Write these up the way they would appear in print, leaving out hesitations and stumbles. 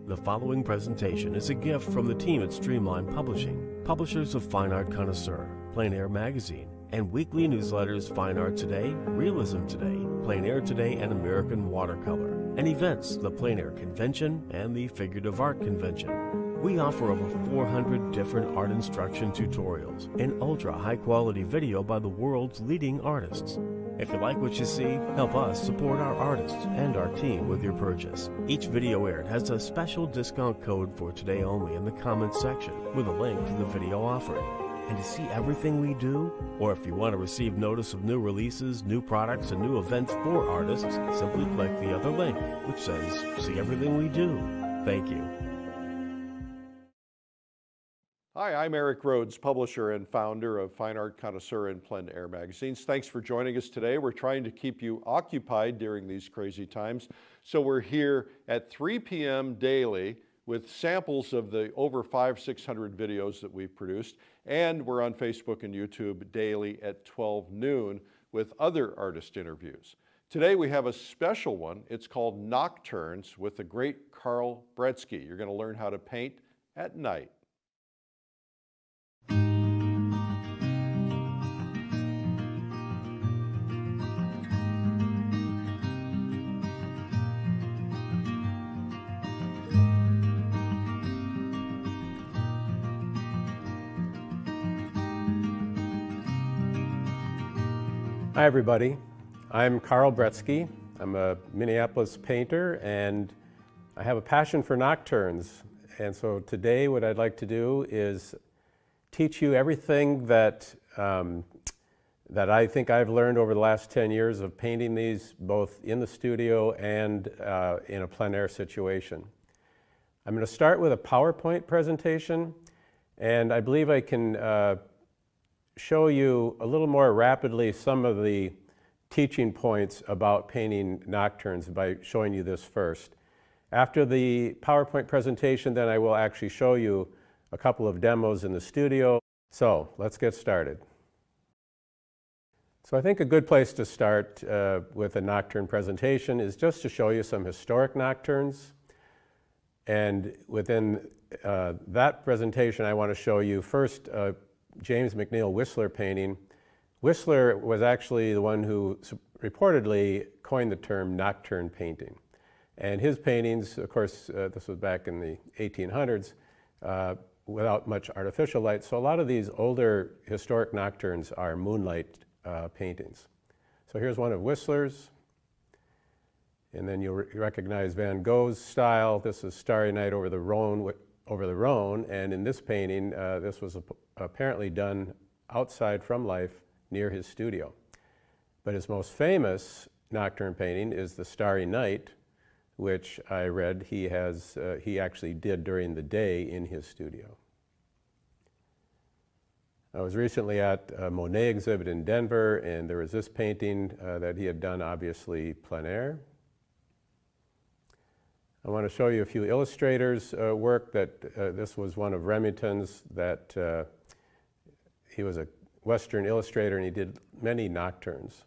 The following presentation is a gift from the team at Streamline Publishing, publishers of Fine Art Connoisseur, Plein Air Magazine, and weekly newsletters Fine Art Today, Realism Today, Plein Air Today, and American Watercolor, and events, the Plein Air Convention and the Figurative Art Convention. We offer over 400 different art instruction tutorials and ultra high quality video by the world's leading artists. If you like what you see, help us support our artists and our team with your purchase. Each video aired has a special discount code for today only in the comments section with a link to the video offered. And to see everything we do, or if you want to receive notice of new releases, new products, and new events for artists, simply click the other link, which says, see everything we do. Thank you. Hi, I'm Eric Rhodes, publisher and founder of Fine Art Connoisseur and Plein Air magazines. Thanks for joining us today. We're trying to keep you occupied during these crazy times. So we're here at 3 p.m. daily with samples of the over 500-600 videos that we've produced. And we're on Facebook and YouTube daily at 12 noon with other artist interviews. Today we have a special one. It's called Nocturnes with the great Carl Bretzke. You're going to learn how to paint at night. Hi everybody, I'm Carl Bretzke. I'm a Minneapolis painter and I have a passion for nocturnes. And so today what I'd like to do is teach you everything that I think I've learned over the last 10 years of painting these both in the studio and in a plein air situation. I'm going to start with a PowerPoint presentation, and I believe I can show you a little more rapidly some of the teaching points about painting nocturnes by showing you this first. After the PowerPoint presentation, then I will actually show you a couple of demos in the studio. So let's get started. So I think a good place to start with a nocturne presentation is just to show you some historic nocturnes. And within that presentation, I want to show you first James McNeill Whistler painting. Whistler was actually the one who reportedly coined the term nocturne painting. And his paintings, of course, this was back in the 1800s, without much artificial light. So a lot of these older historic nocturnes are moonlight paintings. So here's one of Whistler's. And then you'll recognize Van Gogh's style. This is Starry Night over the Rhone. And in this painting, this was apparently done outside from life near his studio. But his most famous nocturne painting is the Starry Night, which I read he actually did during the day in his studio. I was recently at a Monet exhibit in Denver, and there was this painting that he had done, obviously plein air. I want to show you a few illustrators' work. This was one of Remington's that he was a Western illustrator and he did many nocturnes.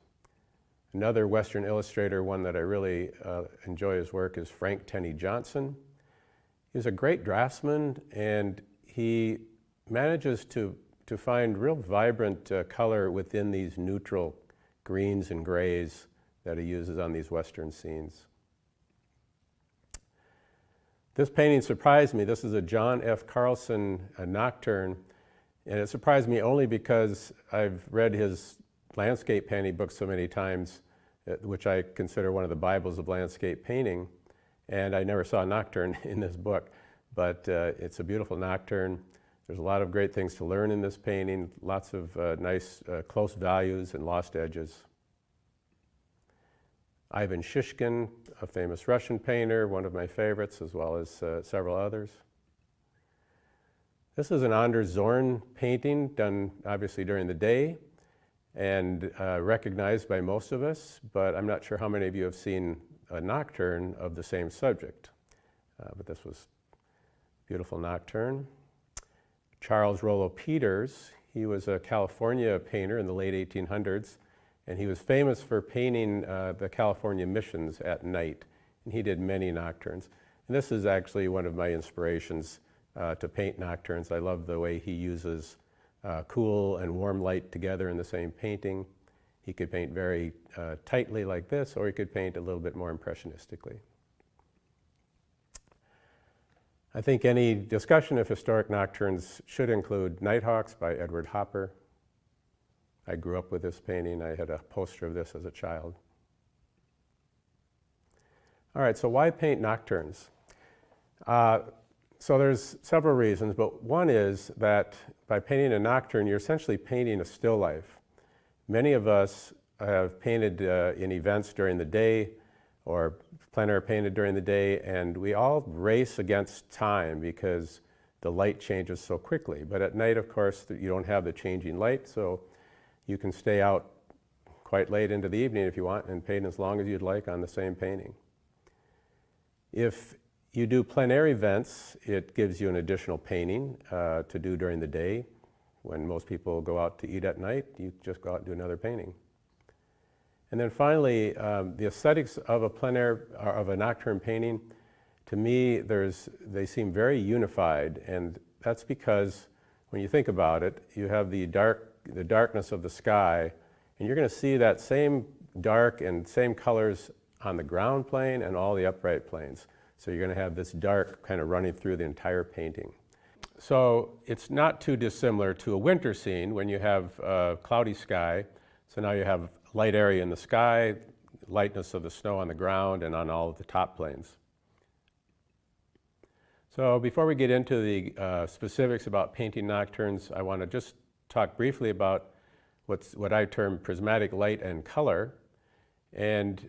Another Western illustrator, one that I really enjoy his work, is Frank Tenney Johnson. He's a great draftsman and he manages to find real vibrant color within these neutral greens and grays that he uses on these Western scenes. This painting surprised me. This is a John F. Carlson nocturne, and it surprised me only because I've read his landscape painting books so many times, which I consider one of the Bibles of landscape painting, and I never saw a nocturne in this book, but it's a beautiful nocturne. There's a lot of great things to learn in this painting, lots of nice close values and lost edges. Ivan Shishkin, a famous Russian painter, one of my favorites, as well as several others. This is an Anders Zorn painting done obviously during the day and recognized by most of us, but I'm not sure how many of you have seen a nocturne of the same subject. But this was a beautiful nocturne. Charles Rollo Peters, he was a California painter in the late 1800s. And he was famous for painting the California missions at night. And he did many nocturnes. And this is actually one of my inspirations to paint nocturnes. I love the way he uses cool and warm light together in the same painting. He could paint very tightly like this, or he could paint a little bit more impressionistically. I think any discussion of historic nocturnes should include Nighthawks by Edward Hopper. I grew up with this painting. I had a poster of this as a child. All right, so why paint nocturnes? So there's several reasons, but one is that by painting a nocturne, you're essentially painting a still life. Many of us have painted in events during the day or plein air painted during the day, and we all race against time because the light changes so quickly. But at night, of course, you don't have the changing light, so you can stay out quite late into the evening if you want and paint as long as you'd like on the same painting. If you do plein air events, it gives you an additional painting to do during the day. When most people go out to eat at night, you just go out and do another painting. And then finally, the aesthetics of a plein air, or of a nocturne painting, to me, they seem very unified, and that's because when you think about it, you have the darkness of the sky, and you're going to see that same dark and same colors on the ground plane and all the upright planes. So you're going to have this dark kind of running through the entire painting. So it's not too dissimilar to a winter scene when you have a cloudy sky. So now you have light area in the sky, lightness of the snow on the ground and on all of the top planes. So before we get into the specifics about painting nocturnes, I want to just talk briefly about what I term prismatic light and color. And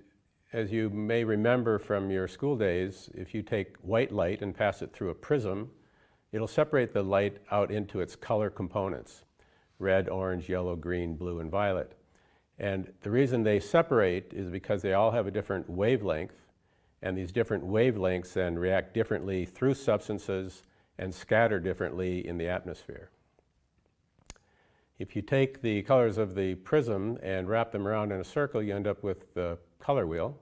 as you may remember from your school days, if you take white light and pass it through a prism, it'll separate the light out into its color components: red, orange, yellow, green, blue, and violet. And the reason they separate is because they all have a different wavelength, and these different wavelengths then react differently through substances and scatter differently in the atmosphere. If you take the colors of the prism and wrap them around in a circle, you end up with the color wheel.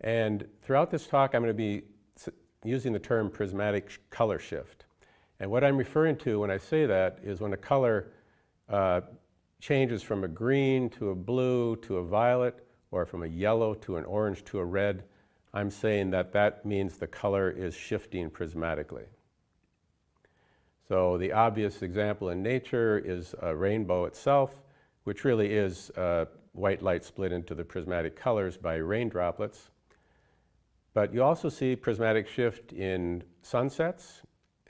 And throughout this talk, I'm going to be using the term prismatic color shift. And what I'm referring to when I say that is when a color changes from a green to a blue to a violet, or from a yellow to an orange to a red, I'm saying that that means the color is shifting prismatically. So the obvious example in nature is a rainbow itself, which really is white light split into the prismatic colors by rain droplets. But you also see prismatic shift in sunsets,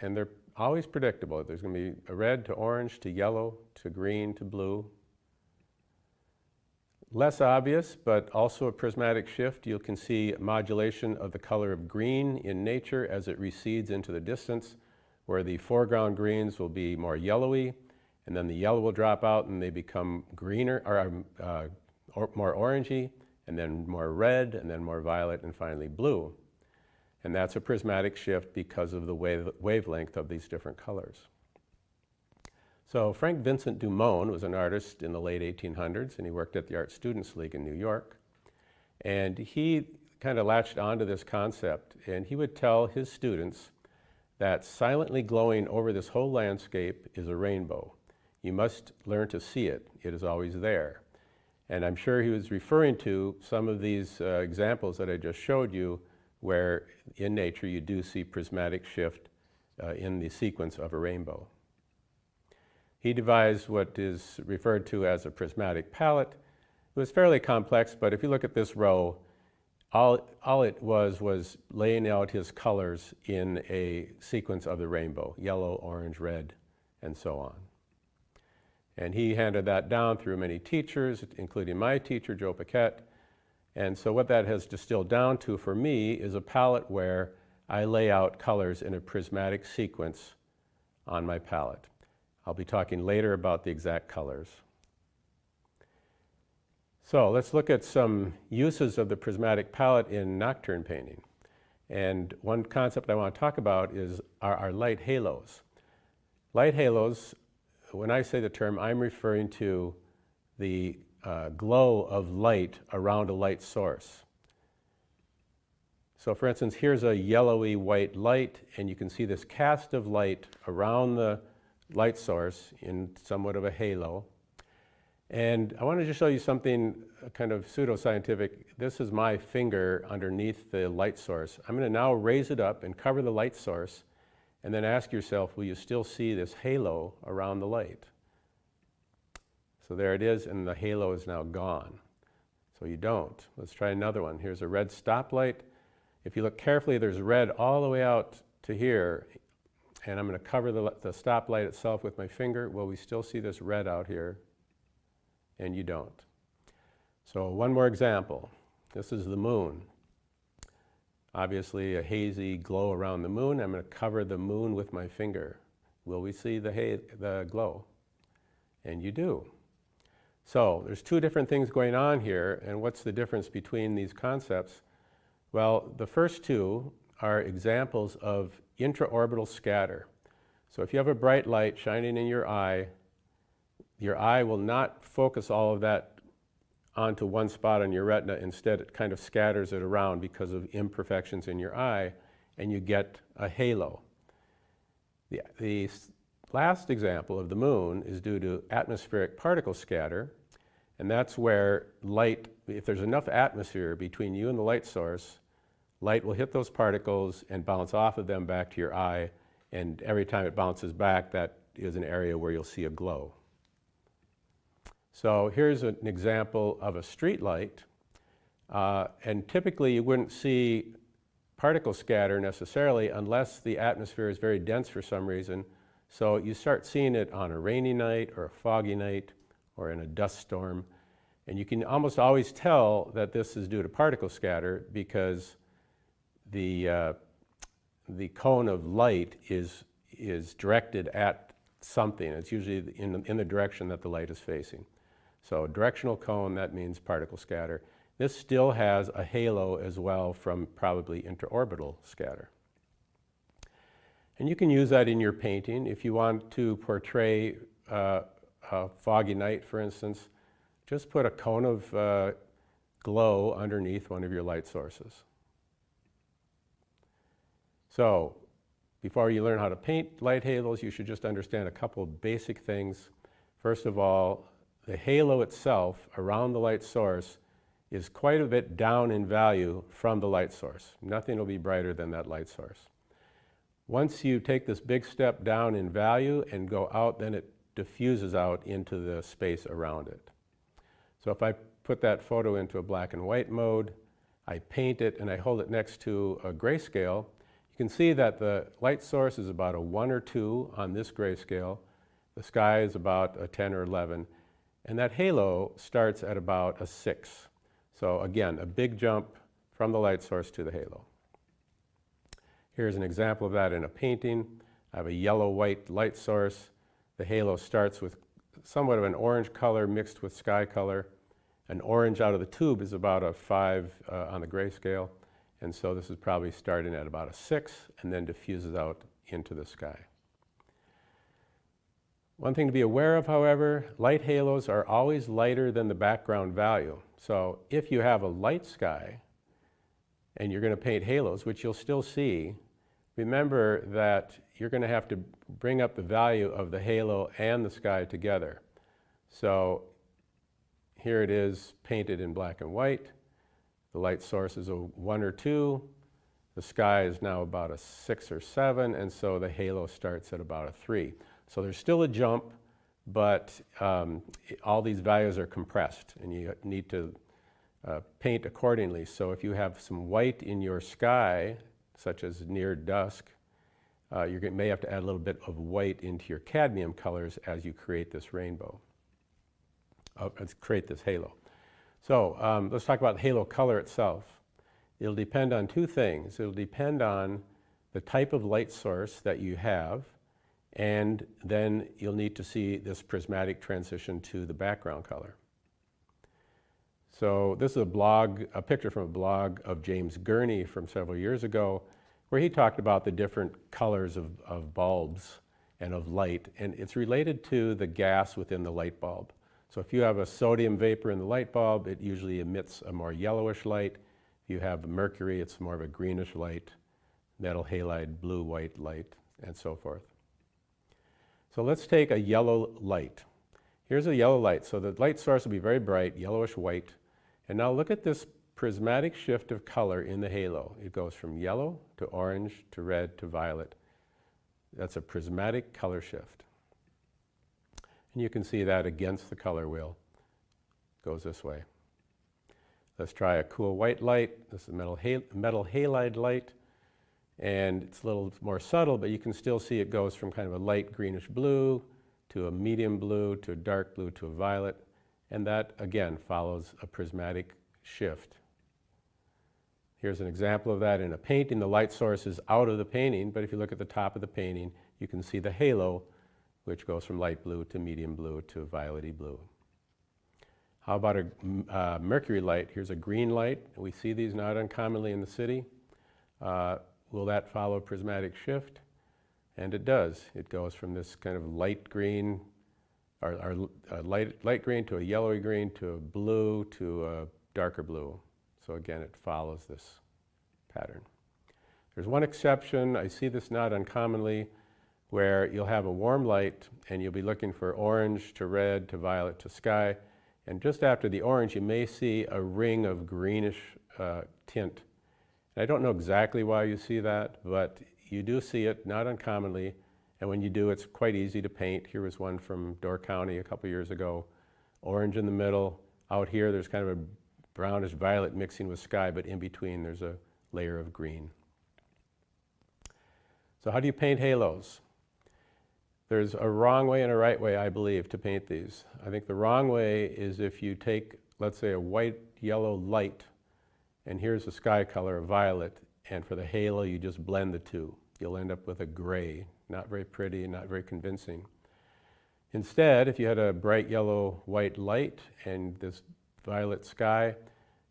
and they're always predictable. There's going to be a red to orange to yellow to green to blue. Less obvious, but also a prismatic shift. You can see modulation of the color of green in nature as it recedes into the distance, where the foreground greens will be more yellowy, and then the yellow will drop out and they become greener, or more orangey, and then more red, and then more violet, and finally blue. And that's a prismatic shift because of the wavelength of these different colors. So Frank Vincent Dumont was an artist in the late 1800s, and he worked at the Art Students League in New York. And he kind of latched onto this concept, and he would tell his students that silently glowing over this whole landscape is a rainbow. You must learn to see it. It is always there. And I'm sure he was referring to some of these examples that I just showed you, where in nature you do see prismatic shift in the sequence of a rainbow. He devised what is referred to as a prismatic palette. It was fairly complex, but if you look at this row, all it was laying out his colors in a sequence of the rainbow: yellow, orange, red, and so on. And he handed that down through many teachers, including my teacher, Joe Paquette. And so what that has distilled down to for me is a palette where I lay out colors in a prismatic sequence on my palette. I'll be talking later about the exact colors. So let's look at some uses of the prismatic palette in nocturne painting. And one concept I want to talk about is our light halos. Light halos, when I say the term, I'm referring to the glow of light around a light source. So for instance, here's a yellowy white light, and you can see this cast of light around the light source in somewhat of a halo. And I wanted to show you something kind of pseudoscientific. This is my finger underneath the light source. I'm going to now raise it up and cover the light source, and then ask yourself, will you still see this halo around the light? So there it is, and the halo is now gone. So you don't. Let's try another one. Here's a red stoplight. If you look carefully, there's red all the way out to here, and I'm going to cover the stoplight itself with my finger. Will we still see this red out here? And you don't. So one more example. This is the moon. Obviously a hazy glow around the moon. I'm going to cover the moon with my finger. Will we see the glow? And you do. So there's two different things going on here, and what's the difference between these concepts? Well, the first two are examples of intraorbital scatter. So if you have a bright light shining in your eye will not focus all of that onto one spot on your retina. Instead, it kind of scatters it around because of imperfections in your eye, and you get a halo. The last example of the moon is due to atmospheric particle scatter, and that's where light, if there's enough atmosphere between you and the light source, light will hit those particles and bounce off of them back to your eye, and every time it bounces back, that is an area where you'll see a glow. So here's an example of a street light, and typically you wouldn't see particle scatter necessarily unless the atmosphere is very dense for some reason. So you start seeing it on a rainy night or a foggy night or in a dust storm, and you can almost always tell that this is due to particle scatter because the cone of light is directed at something. It's usually in the direction that the light is facing. So directional cone, that means particle scatter. This still has a halo as well from probably intraorbital scatter. And you can use that in your painting. If you want to portray a foggy night, for instance, just put a cone of glow underneath one of your light sources. So before you learn how to paint light halos, you should just understand a couple of basic things. First of all, the halo itself around the light source is quite a bit down in value from the light source. Nothing will be brighter than that light source. Once you take this big step down in value and go out, then it diffuses out into the space around it. So if I put that photo into a black and white mode, I paint it and I hold it next to a grayscale, you can see that the light source is about a 1 or 2 on this grayscale. The sky is about a 10 or 11. And that halo starts at about a 6. So again, a big jump from the light source to the halo. Here's an example of that in a painting. I have a yellow-white light source. The halo starts with somewhat of an orange color mixed with sky color. An orange out of the tube is about a 5 on the grayscale. And so this is probably starting at about a 6 and then diffuses out into the sky. One thing to be aware of, however, light halos are always lighter than the background value. So if you have a light sky and you're going to paint halos, which you'll still see, remember that you're going to have to bring up the value of the halo and the sky together. So here it is painted in black and white. The light source is a 1 or 2. The sky is now about a 6 or 7, and so the halo starts at about a 3. So there's still a jump, but all these values are compressed, and you need to paint accordingly. So if you have some white in your sky, such as near dusk, you may have to add a little bit of white into your cadmium colors as you create this rainbow, create this halo. So let's talk about the halo color itself. It'll depend on two things. It'll depend on the type of light source that you have, and then you'll need to see this prismatic transition to the background color. So this is a picture from a blog of James Gurney from several years ago, where he talked about the different colors of bulbs and of light, and it's related to the gas within the light bulb. So if you have a sodium vapor in the light bulb, it usually emits a more yellowish light. If you have mercury, it's more of a greenish light, metal halide, blue-white light, and so forth. So let's take a yellow light. Here's a yellow light. So the light source will be very bright, yellowish white. And now look at this prismatic shift of color in the halo. It goes from yellow to orange to red to violet. That's a prismatic color shift. And you can see that against the color wheel. It goes this way. Let's try a cool white light. This is metal halide light. And it's a little more subtle, but you can still see it goes from kind of a light greenish blue to a medium blue to a dark blue to a violet. And that, again, follows a prismatic shift. Here's an example of that in a painting. The light source is out of the painting, but if you look at the top of the painting, you can see the halo, which goes from light blue to medium blue to violety blue. How about a mercury light? Here's a green light. We see these not uncommonly in the city. Will that follow a prismatic shift? And it does. It goes from this kind of light green, or light green to a yellowy green to a blue to a darker blue. So again, it follows this pattern. There's one exception. I see this not uncommonly, where you'll have a warm light and you'll be looking for orange to red to violet to sky. And just after the orange, you may see a ring of greenish tint. And I don't know exactly why you see that, but you do see it not uncommonly. And when you do, it's quite easy to paint. Here was one from Door County a couple years ago. Orange in the middle. Out here, there's kind of a brownish violet mixing with sky, but in between, there's a layer of green. So how do you paint halos? There's a wrong way and a right way, I believe, to paint these. I think the wrong way is if you take, let's say, a white-yellow light, and here's a sky color, a violet, and for the halo, you just blend the two. You'll end up with a gray, not very pretty and not very convincing. Instead, if you had a bright yellow-white light and this violet sky,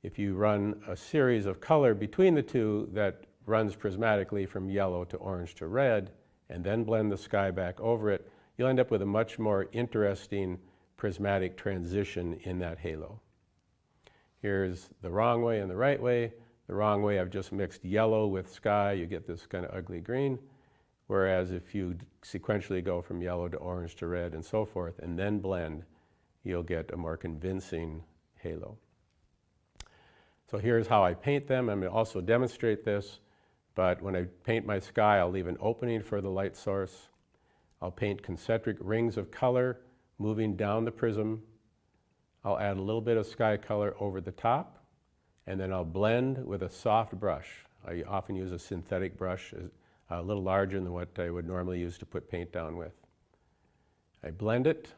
if you run a series of color between the two that runs prismatically from yellow to orange to red, and then blend the sky back over it, you'll end up with a much more interesting prismatic transition in that halo. Here's the wrong way and the right way. The wrong way, I've just mixed yellow with sky, you get this kind of ugly green. Whereas if you sequentially go from yellow to orange to red and so forth, and then blend, you'll get a more convincing halo. So here's how I paint them. I'm going to also demonstrate this. But when I paint my sky, I'll leave an opening for the light source. I'll paint concentric rings of color moving down the prism. I'll add a little bit of sky color over the top, and then I'll blend with a soft brush. I often use a synthetic brush, a little larger than what I would normally use to put paint down with. I blend it.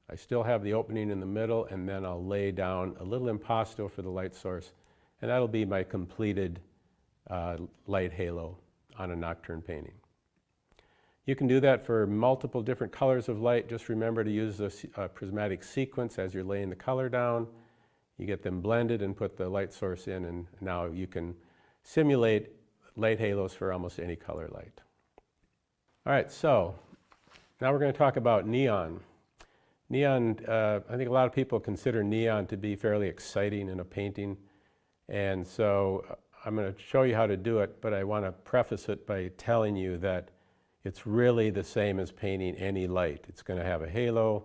I still have the opening in the middle, and then I'll lay down a little impasto for the light source, and that'll be my completed light halo on a nocturne painting. You can do that for multiple different colors of light. Just remember to use a prismatic sequence as you're laying the color down. You get them blended and put the light source in, and now you can simulate light halos for almost any color light. All right, so now we're going to talk about neon. Neon, I think a lot of people consider neon to be fairly exciting in a painting, and so I'm going to show you how to do it, but I want to preface it by telling you that it's really the same as painting any light. It's going to have a halo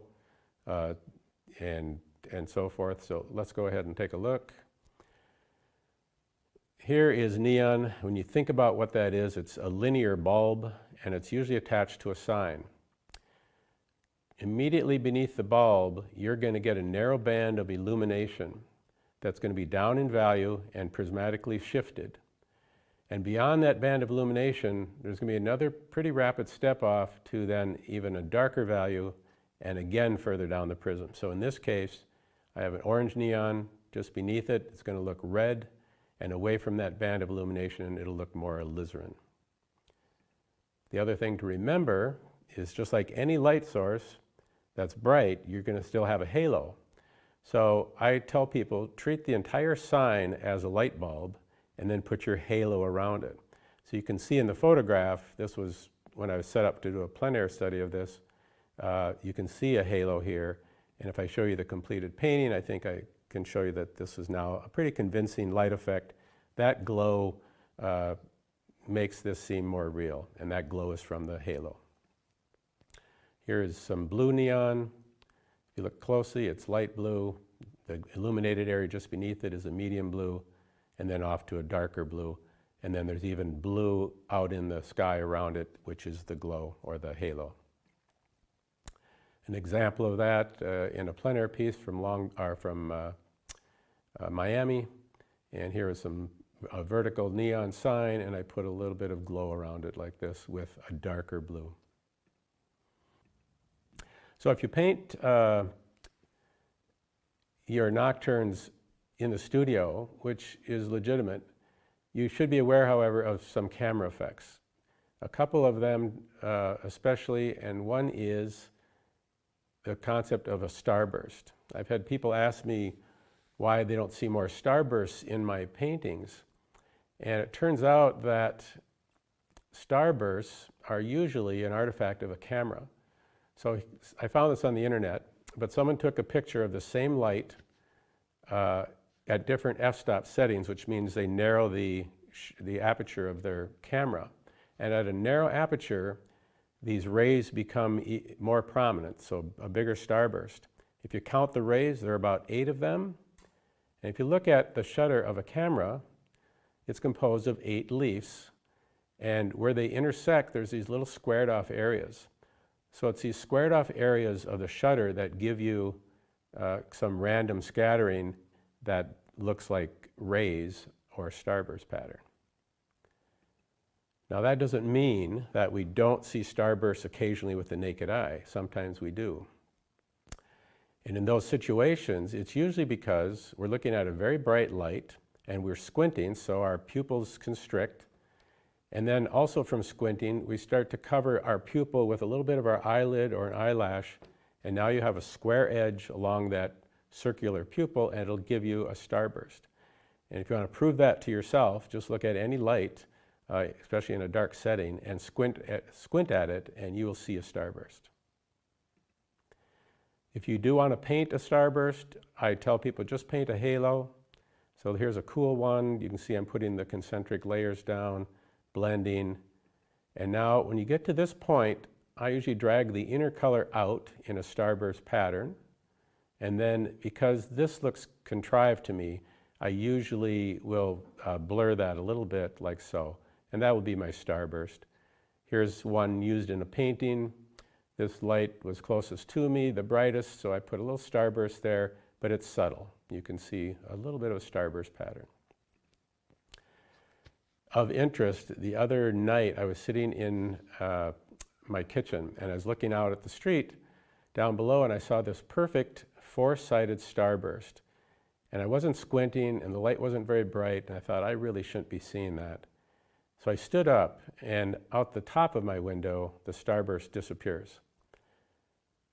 and so forth. So let's go ahead and take a look. Here is neon. When you think about what that is, it's a linear bulb, and it's usually attached to a sign. Immediately beneath the bulb, you're going to get a narrow band of illumination that's going to be down in value and prismatically shifted. And beyond that band of illumination, there's going to be another pretty rapid step off to then even a darker value, and again further down the prism. So in this case, I have an orange neon just beneath it. It's going to look red, and away from that band of illumination, it'll look more alizarin. The other thing to remember is, just like any light source that's bright, you're going to still have a halo. So I tell people, treat the entire sign as a light bulb and then put your halo around it. So you can see in the photograph, this was when I was set up to do a plein air study of this, you can see a halo here. And if I show you the completed painting, I think I can show you that this is now a pretty convincing light effect that glow makes this seem more real, and that glow is from the halo. Here is some blue neon. If you look closely, it's light blue. The illuminated area just beneath it is a medium blue, and then off to a darker blue. And then there's even blue out in the sky around it, which is the glow or the halo. An example of that in a plein air piece from Miami. And here is a vertical neon sign, and I put a little bit of glow around it like this with a darker blue. So if you paint your nocturnes in the studio, which is legitimate, you should be aware, however, of some camera effects. A couple of them especially, and one is the concept of a starburst. I've had people ask me why they don't see more starbursts in my paintings, and it turns out that starbursts are usually an artifact of a camera. So I found this on the internet, but someone took a picture of the same light at different f-stop settings, which means they narrow the aperture of their camera. And at a narrow aperture, these rays become more prominent, so a bigger starburst. If you count the rays, there are about 8 of them. And if you look at the shutter of a camera, it's composed of 8 leaves. And where they intersect, there's these little squared off areas. So it's these squared off areas of the shutter that give you some random scattering that looks like rays or starburst pattern. Now that doesn't mean that we don't see starbursts occasionally with the naked eye. Sometimes we do. And in those situations, it's usually because we're looking at a very bright light and we're squinting, so our pupils constrict. And then also from squinting, we start to cover our pupil with a little bit of our eyelid or an eyelash, and now you have a square edge along that circular pupil, and it'll give you a starburst. And if you want to prove that to yourself, just look at any light, especially in a dark setting, and squint at it, and you will see a starburst. If you do want to paint a starburst, I tell people just paint a halo. So here's a cool one. You can see I'm putting the concentric layers down, blending. And now when you get to this point, I usually drag the inner color out in a starburst pattern. And then because this looks contrived to me, I usually will blur that a little bit like so. And that will be my starburst. Here's one used in a painting. This light was closest to me, the brightest, so I put a little starburst there, but it's subtle. You can see a little bit of a starburst pattern. Of interest, the other night I was sitting in my kitchen and I was looking out at the street down below, and I saw this perfect 4-sided starburst. And I wasn't squinting and the light wasn't very bright, and I thought I really shouldn't be seeing that. So I stood up, and out the top of my window, the starburst disappears.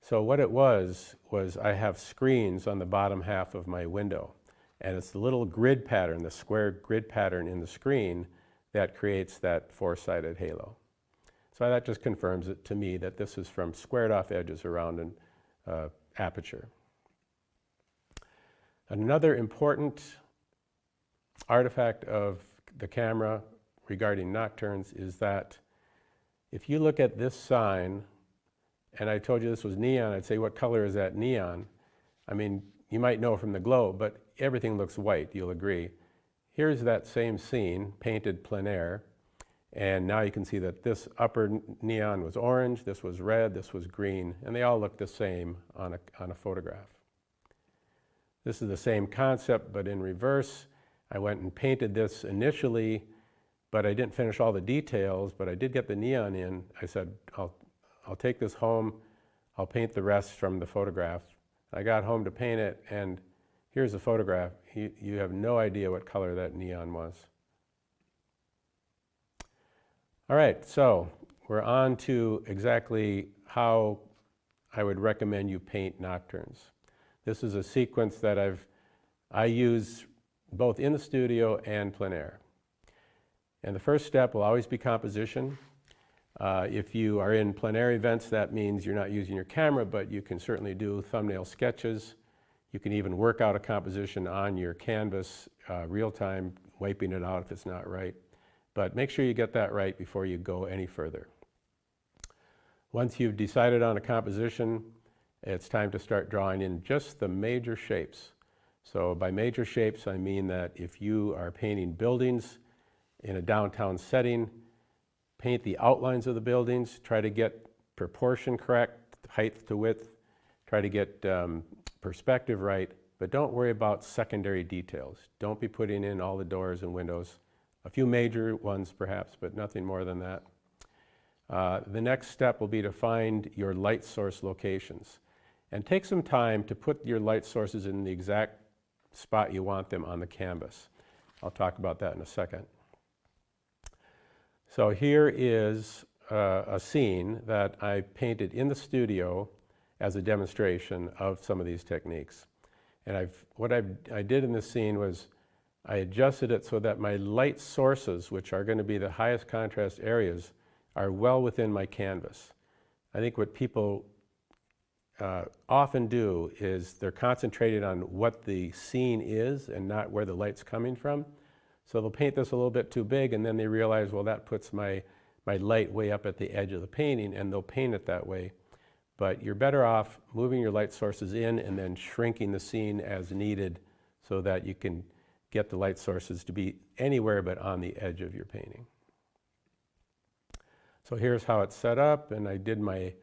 So what it was I have screens on the bottom half of my window, and it's the little grid pattern, the square grid pattern in the screen that creates that 4-sided halo. So that just confirms it to me that this is from squared off edges around an aperture. Another important artifact of the camera regarding nocturnes is that if you look at this sign, and I told you this was neon, I'd say, what color is that neon? I mean, you might know from the glow, but everything looks white, you'll agree. Here's that same scene, painted plein air, and now you can see that this upper neon was orange, this was red, this was green, and they all look the same on a photograph. This is the same concept, but in reverse. I went and painted this initially, but I didn't finish all the details, but I did get the neon in. I said, I'll take this home, I'll paint the rest from the photograph. I got home to paint it, and here's the photograph. You have no idea what color that neon was. All right, so we're on to exactly how I would recommend you paint nocturnes. This is a sequence that I use both in the studio and plein air. And the first step will always be composition. If you are in plein air events, that means you're not using your camera, but you can certainly do thumbnail sketches. You can even work out a composition on your canvas real time wiping it out if it's not right. But make sure you get that right before you go any further. Once you've decided on a composition, it's time to start drawing in just the major shapes. So by major shapes, I mean that if you are painting buildings in a downtown setting, paint the outlines of the buildings, try to get proportion correct, height to width, try to get perspective right, but don't worry about secondary details. Don't be putting in all the doors and windows. A few major ones perhaps, but nothing more than that. The next step will be to find your light source locations. And take some time to put your light sources in the exact spot you want them on the canvas. I'll talk about that in a second. So here is a scene that I painted in the studio as a demonstration of some of these techniques. And what I did in this scene was I adjusted it so that my light sources, which are going to be the highest contrast areas, are well within my canvas. I think what people often do is they're concentrated on what the scene is and not where the light's coming from. So they'll paint this a little bit too big, and then they realize, well, that puts my light way up at the edge of the painting, and they'll paint it that way. But you're better off moving your light sources in and then shrinking the scene as needed so that you can get the light sources to be anywhere but on the edge of your painting. So here's how it's set up, and I did my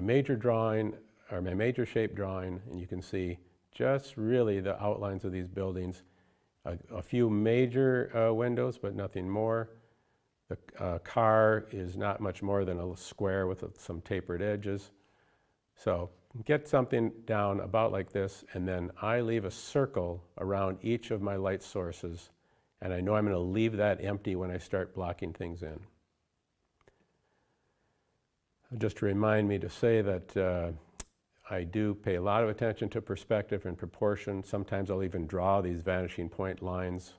major drawing, or my major shape drawing, and you can see just really the outlines of these buildings. A few major windows, but nothing more. The car is not much more than a square with some tapered edges. So get something down about like this, and then I leave a circle around each of my light sources, and I know I'm going to leave that empty when I start blocking things in. Just to remind me to say that I do pay a lot of attention to perspective and proportion. Sometimes I'll even draw these vanishing point lines.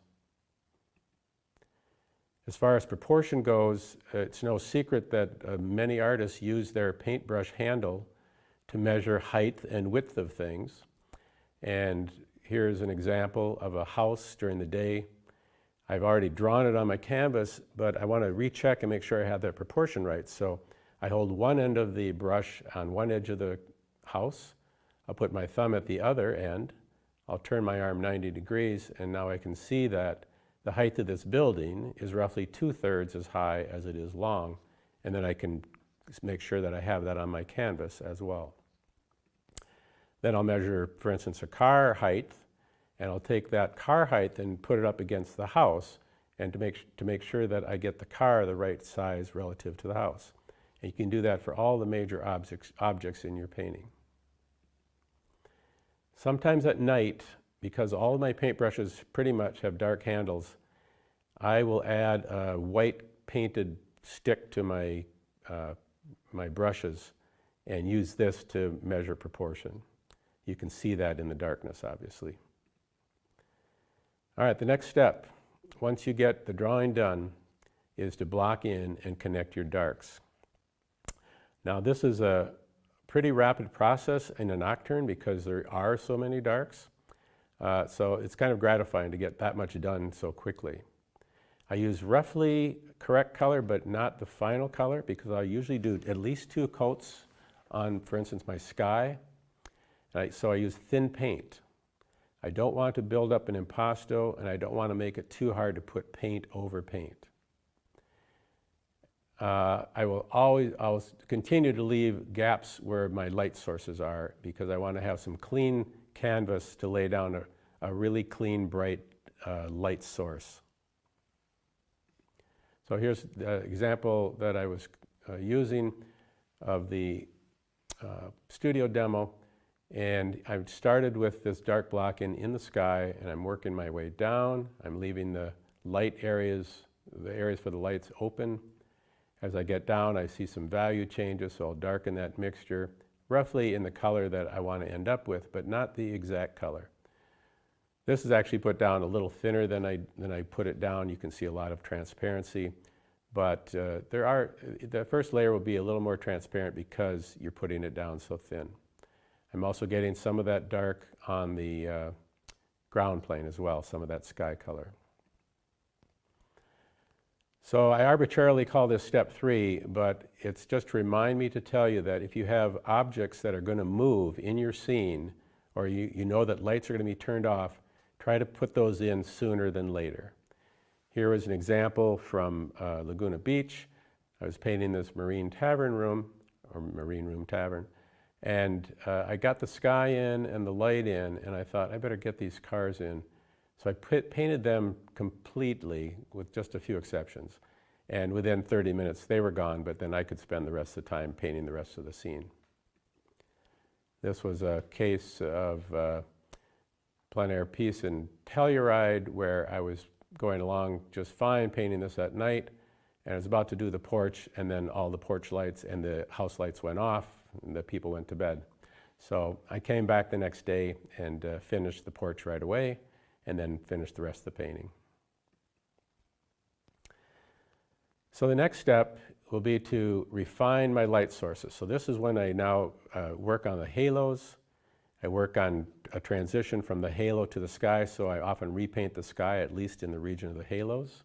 As far as proportion goes, it's no secret that many artists use their paintbrush handle to measure height and width of things. And here's an example of a house during the day. I've already drawn it on my canvas, but I want to recheck and make sure I have that proportion right. So I hold one end of the brush on one edge of the house. I'll put my thumb at the other end. I'll turn my arm 90 degrees, and now I can see that the height of this building is roughly 2/3 as high as it is long, and then I can make sure that I have that on my canvas as well. Then I'll measure, for instance, a car height, and I'll take that car height and put it up against the house, and to make sure that I get the car the right size relative to the house. And you can do that for all the major objects in your painting. Sometimes at night, because all of my paintbrushes pretty much have dark handles, I will add a white painted stick to my brushes and use this to measure proportion. You can see that in the darkness, obviously. All right, the next step, once you get the drawing done, is to block in and connect your darks. Now, this is a pretty rapid process in a nocturne because there are so many darks. So it's kind of gratifying to get that much done so quickly. I use roughly correct color, but not the final color, because I usually do at least 2 coats on, for instance, my sky. So I use thin paint. I don't want to build up an impasto, and I don't want to make it too hard to put paint over paint. I'll continue to leave gaps where my light sources are, because I want to have some clean canvas to lay down a really clean, bright light source. So here's the example that I was using of the studio demo, and I started with this dark block in the sky, and I'm working my way down. I'm leaving the light areas, the areas for the lights open. As I get down, I see some value changes, so I'll darken that mixture roughly in the color that I want to end up with, but not the exact color. This is actually put down a little thinner than I put it down. You can see a lot of transparency, but the first layer will be a little more transparent because you're putting it down so thin. I'm also getting some of that dark on the ground plane as well, some of that sky color. So I arbitrarily call this step 3, but it's just to remind me to tell you that if you have objects that are going to move in your scene, or you know that lights are going to be turned off, try to put those in sooner than later. Here is an example from Laguna Beach. I was painting this marine tavern room, or marine room tavern, and I got the sky in and the light in, and I thought I better get these cars in. So I painted them completely with just a few exceptions. And within 30 minutes they were gone, but then I could spend the rest of the time painting the rest of the scene. This was a case of plein air piece in Telluride where I was going along just fine painting this at night, and I was about to do the porch, and then all the porch lights and the house lights went off and the people went to bed. So I came back the next day and finished the porch right away, and then finished the rest of the painting. So the next step will be to refine my light sources. So this is when I now work on the halos. I work on a transition from the halo to the sky, so I often repaint the sky, at least in the region of the halos.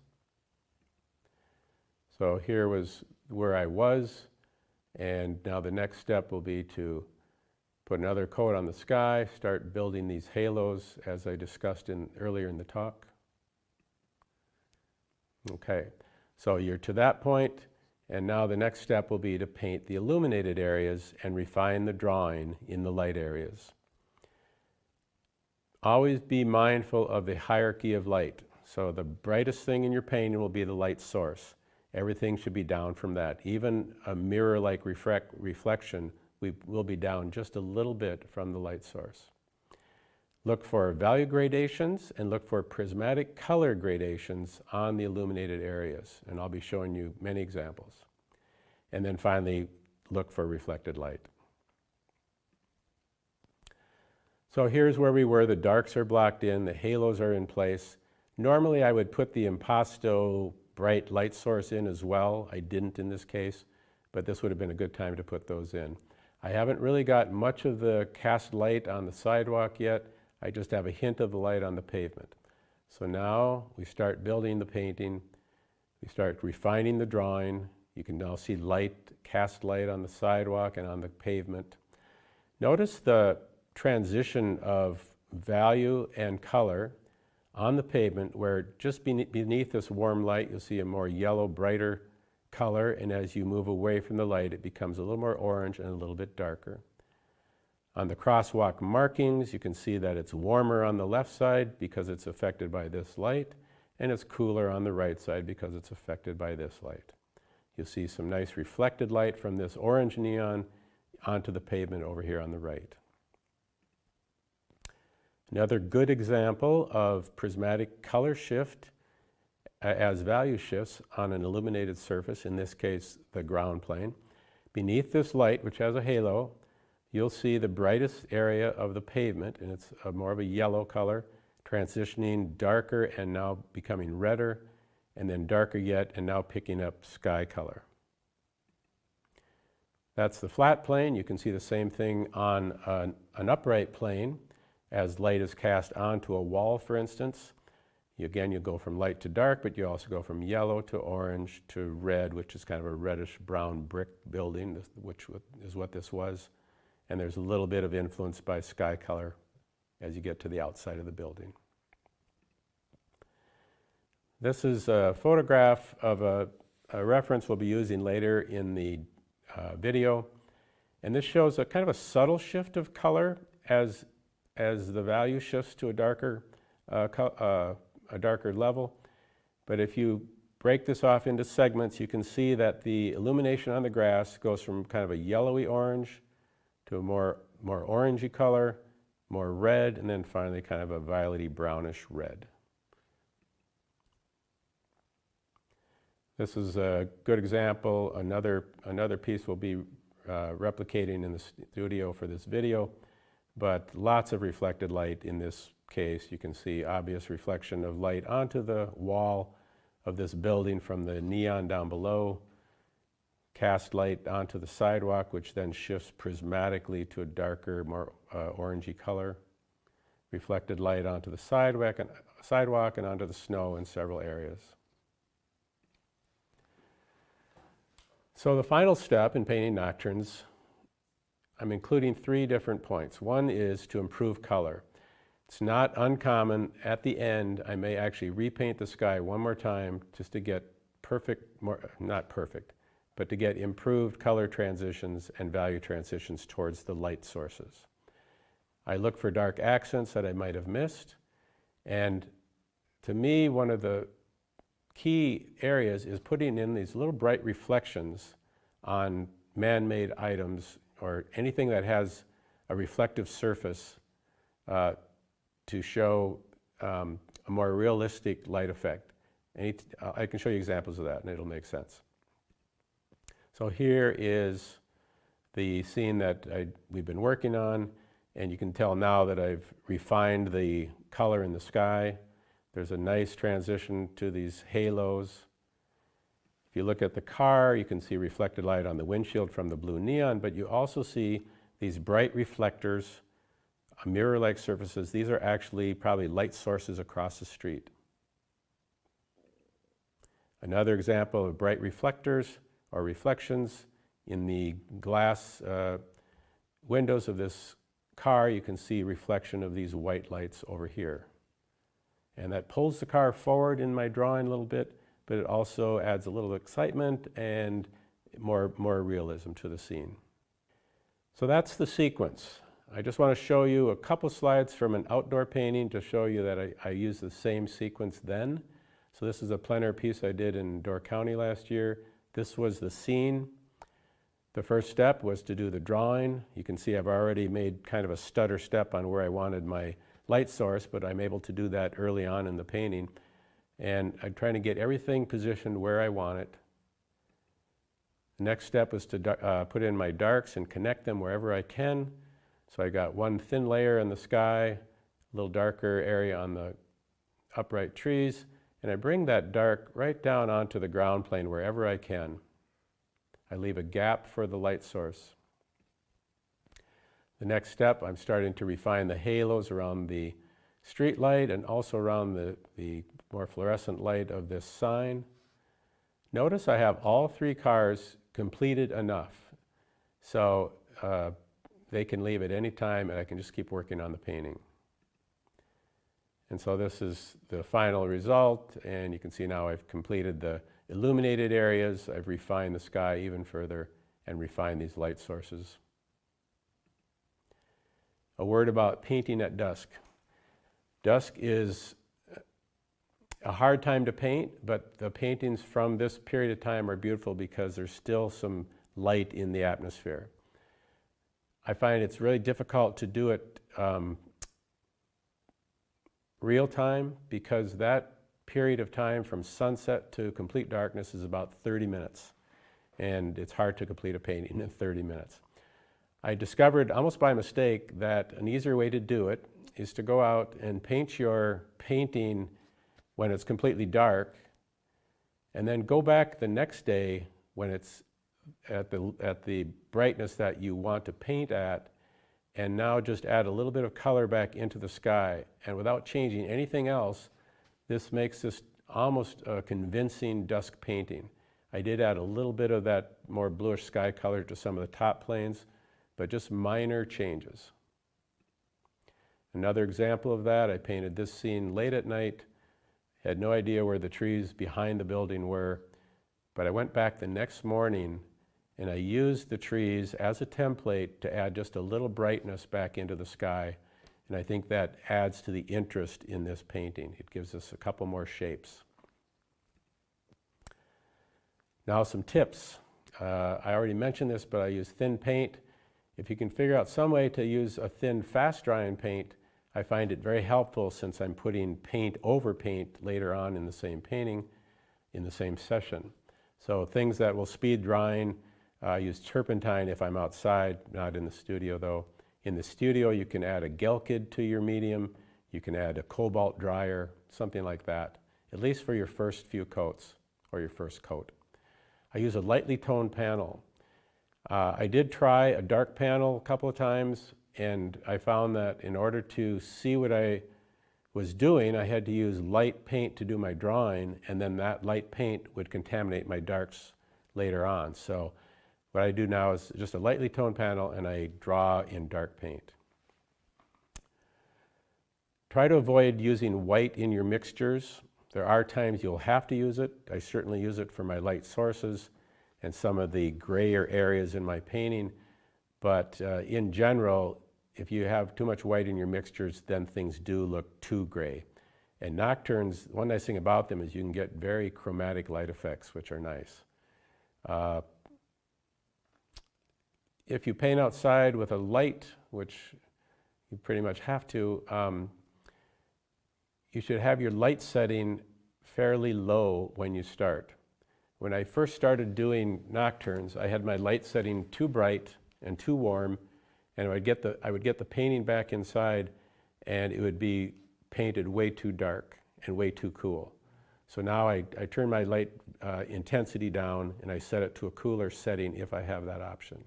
So here was where I was, and now the next step will be to put another coat on the sky, start building these halos as I discussed earlier in the talk. Okay, so you're to that point, and now the next step will be to paint the illuminated areas and refine the drawing in the light areas. Always be mindful of the hierarchy of light. So the brightest thing in your painting will be the light source. Everything should be down from that. Even a mirror-like reflection will be down just a little bit from the light source. Look for value gradations and look for prismatic color gradations on the illuminated areas, and I'll be showing you many examples. And then finally, look for reflected light. So here's where we were. The darks are blocked in, the halos are in place. Normally I would put the impasto bright light source in as well. I didn't in this case, but this would have been a good time to put those in. I haven't really got much of the cast light on the sidewalk yet. I just have a hint of the light on the pavement. So now we start building the painting. We start refining the drawing. You can now see light, cast light on the sidewalk and on the pavement. Notice the transition of value and color on the pavement, where just beneath this warm light you'll see a more yellow, brighter color, and as you move away from the light it becomes a little more orange and a little bit darker. On the crosswalk markings you can see that it's warmer on the left side because it's affected by this light, and it's cooler on the right side because it's affected by this light. You'll see some nice reflected light from this orange neon onto the pavement over here on the right. Another good example of prismatic color shift as value shifts on an illuminated surface, in this case the ground plane. Beneath this light, which has a halo, you'll see the brightest area of the pavement, and it's more of a yellow color, transitioning darker and now becoming redder, and then darker yet and now picking up sky color. That's the flat plane. You can see the same thing on an upright plane as light is cast onto a wall, for instance. Again, you go from light to dark, but you also go from yellow to orange to red, which is kind of a reddish brown brick building, which is what this was. And there's a little bit of influence by sky color as you get to the outside of the building. This is a photograph of a reference we'll be using later in the video. And this shows a kind of a subtle shift of color as the value shifts to a darker level. But if you break this off into segments, you can see that the illumination on the grass goes from kind of a yellowy orange to a more orangey color, more red, and then finally kind of a violety brownish red. This is a good example. Another piece we'll be replicating in the studio for this video, but lots of reflected light in this case. You can see obvious reflection of light onto the wall of this building from the neon down below, cast light onto the sidewalk, which then shifts prismatically to a darker, more orangey color, reflected light onto the sidewalk and onto the snow in several areas. So the final step in painting nocturnes, I'm including 3 different points. One is to improve color. It's not uncommon at the end, I may actually repaint the sky one more time just to get not perfect, but to get improved color transitions and value transitions towards the light sources. I look for dark accents that I might have missed, and to me, one of the key areas is putting in these little bright reflections on man-made items or anything that has a reflective surface to show a more realistic light effect. I can show you examples of that and it'll make sense. So here is the scene that we've been working on, and you can tell now that I've refined the color in the sky. There's a nice transition to these halos. If you look at the car, you can see reflected light on the windshield from the blue neon, but you also see these bright reflectors, mirror-like surfaces. These are actually probably light sources across the street. Another example of bright reflectors or reflections in the glass windows of this car. You can see reflection of these white lights over here. And that pulls the car forward in my drawing a little bit, but it also adds a little excitement and more realism to the scene. So that's the sequence. I just want to show you a couple slides from an outdoor painting to show you that I use the same sequence then. So this is a plein air piece I did in Door County last year. This was the scene. The first step was to do the drawing. You can see I've already made kind of a stutter step on where I wanted my light source, but I'm able to do that early on in the painting. And I'm trying to get everything positioned where I want it. The next step was to put in my darks and connect them wherever I can. So I got one thin layer in the sky, a little darker area on the upright trees, and I bring that dark right down onto the ground plane wherever I can. I leave a gap for the light source. The next step, I'm starting to refine the halos around the street light and also around the more fluorescent light of this sign. Notice I have all 3 cars completed enough, so they can leave at any time and I can just keep working on the painting. And so this is the final result, and you can see now I've completed the illuminated areas, I've refined the sky even further and refined these light sources. A word about painting at dusk. Dusk is a hard time to paint, but the paintings from this period of time are beautiful because there's still some light in the atmosphere. I find it's really difficult to do it real time because that period of time from sunset to complete darkness is about 30 minutes, and it's hard to complete a painting in 30 minutes. I discovered almost by mistake that an easier way to do it is to go out and paint your painting when it's completely dark, and then go back the next day when it's at the brightness that you want to paint at, and now just add a little bit of color back into the sky. And without changing anything else, this makes this almost a convincing dusk painting. I did add a little bit of that more bluish sky color to some of the top planes, but just minor changes. Another example of that, I painted this scene late at night, had no idea where the trees behind the building were, but I went back the next morning and I used the trees as a template to add just a little brightness back into the sky, and I think that adds to the interest in this painting. It gives us a couple more shapes. Now some tips. I already mentioned this, but I use thin paint. If you can figure out some way to use a thin, fast-drying paint, I find it very helpful since I'm putting paint over paint later on in the same painting, in the same session. So things that will speed drying, I use turpentine if I'm outside, not in the studio though. In the studio, you can add a gelkid to your medium, you can add a cobalt dryer, something like that, at least for your first few coats or your first coat. I use a lightly toned panel. I did try a dark panel a couple of times, and I found that in order to see what I was doing, I had to use light paint to do my drawing, and then that light paint would contaminate my darks later on. So what I do now is just a lightly toned panel, and I draw in dark paint. Try to avoid using white in your mixtures. There are times you'll have to use it. I certainly use it for my light sources and some of the grayer areas in my painting. But in general, if you have too much white in your mixtures, then things do look too gray. And nocturnes, one nice thing about them is you can get very chromatic light effects, which are nice. If you paint outside with a light, which you pretty much have to, you should have your light setting fairly low when you start. When I first started doing nocturnes, I had my light setting too bright and too warm, and I would get the painting back inside, and it would be painted way too dark and way too cool. So now I turn my light intensity down, and I set it to a cooler setting if I have that option.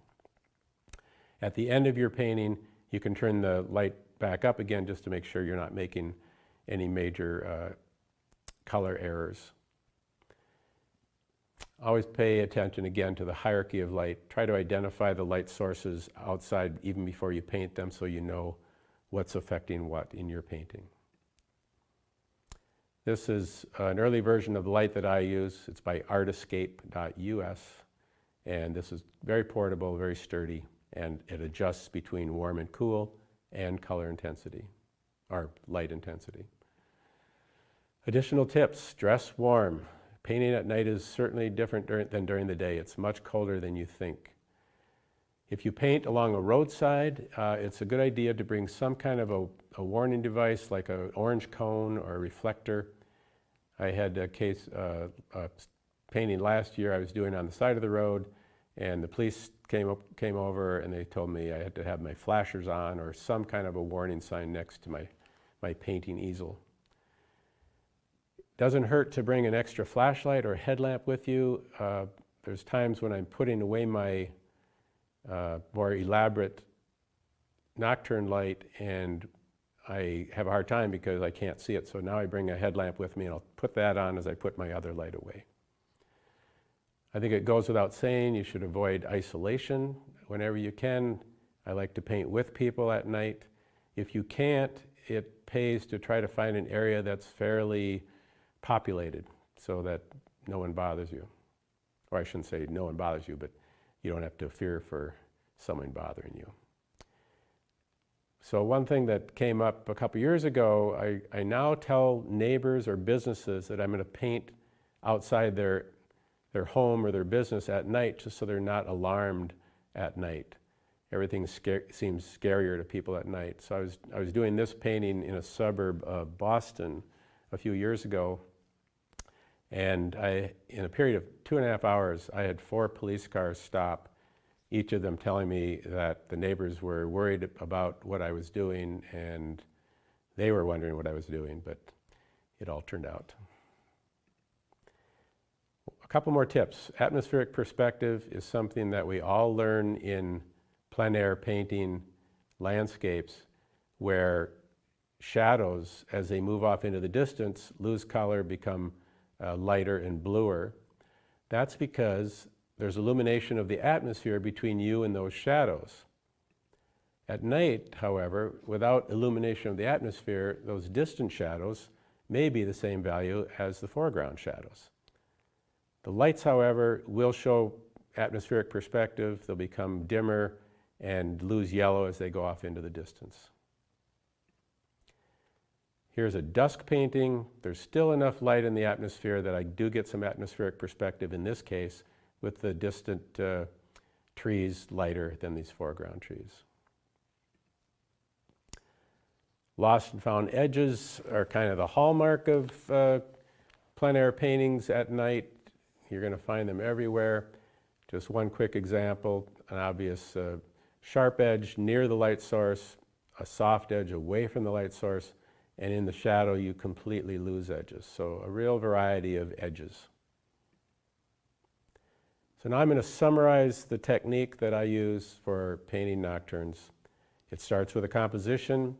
At the end of your painting, you can turn the light back up again just to make sure you're not making any major color errors. Always pay attention again to the hierarchy of light. Try to identify the light sources outside even before you paint them so you know what's affecting what in your painting. This is an early version of the light that I use. It's by artescape.us, and this is very portable, very sturdy, and it adjusts between warm and cool and color intensity, or light intensity. Additional tips: dress warm. Painting at night is certainly different than during the day. It's much colder than you think. If you paint along a roadside, it's a good idea to bring some kind of a warning device like an orange cone or a reflector. I had a case painting last year I was doing on the side of the road, and the police came over and they told me I had to have my flashers on or some kind of a warning sign next to my painting easel. Doesn't hurt to bring an extra flashlight or headlamp with you. There's times when I'm putting away my more elaborate nocturne light and I have a hard time because I can't see it. So now I bring a headlamp with me and I'll put that on as I put my other light away. I think it goes without saying you should avoid isolation whenever you can. I like to paint with people at night. If you can't, it pays to try to find an area that's fairly populated so that no one bothers you. Or I shouldn't say no one bothers you, but you don't have to fear for someone bothering you. So one thing that came up a couple years ago, I now tell neighbors or businesses that I'm going to paint outside their home or their business at night just so they're not alarmed at night. Everything seems scarier to people at night. So I was doing this painting in a suburb of Boston a few years ago, and in a period of 2.5 hours, I had 4 police cars stop, each of them telling me that the neighbors were worried about what I was doing, and they were wondering what I was doing, but it all turned out. A couple more tips. Atmospheric perspective is something that we all learn in plein air painting landscapes, where shadows, as they move off into the distance, lose color, become lighter and bluer. That's because there's illumination of the atmosphere between you and those shadows. At night, however, without illumination of the atmosphere, those distant shadows may be the same value as the foreground shadows. The lights, however, will show atmospheric perspective. They'll become dimmer and lose yellow as they go off into the distance. Here's a dusk painting. There's still enough light in the atmosphere that I do get some atmospheric perspective in this case, with the distant trees lighter than these foreground trees. Lost and found edges are kind of the hallmark of plein air paintings at night. You're going to find them everywhere. Just one quick example, an obvious sharp edge near the light source, a soft edge away from the light source, and in the shadow you completely lose edges. So a real variety of edges. So now I'm going to summarize the technique that I use for painting nocturnes. It starts with a composition.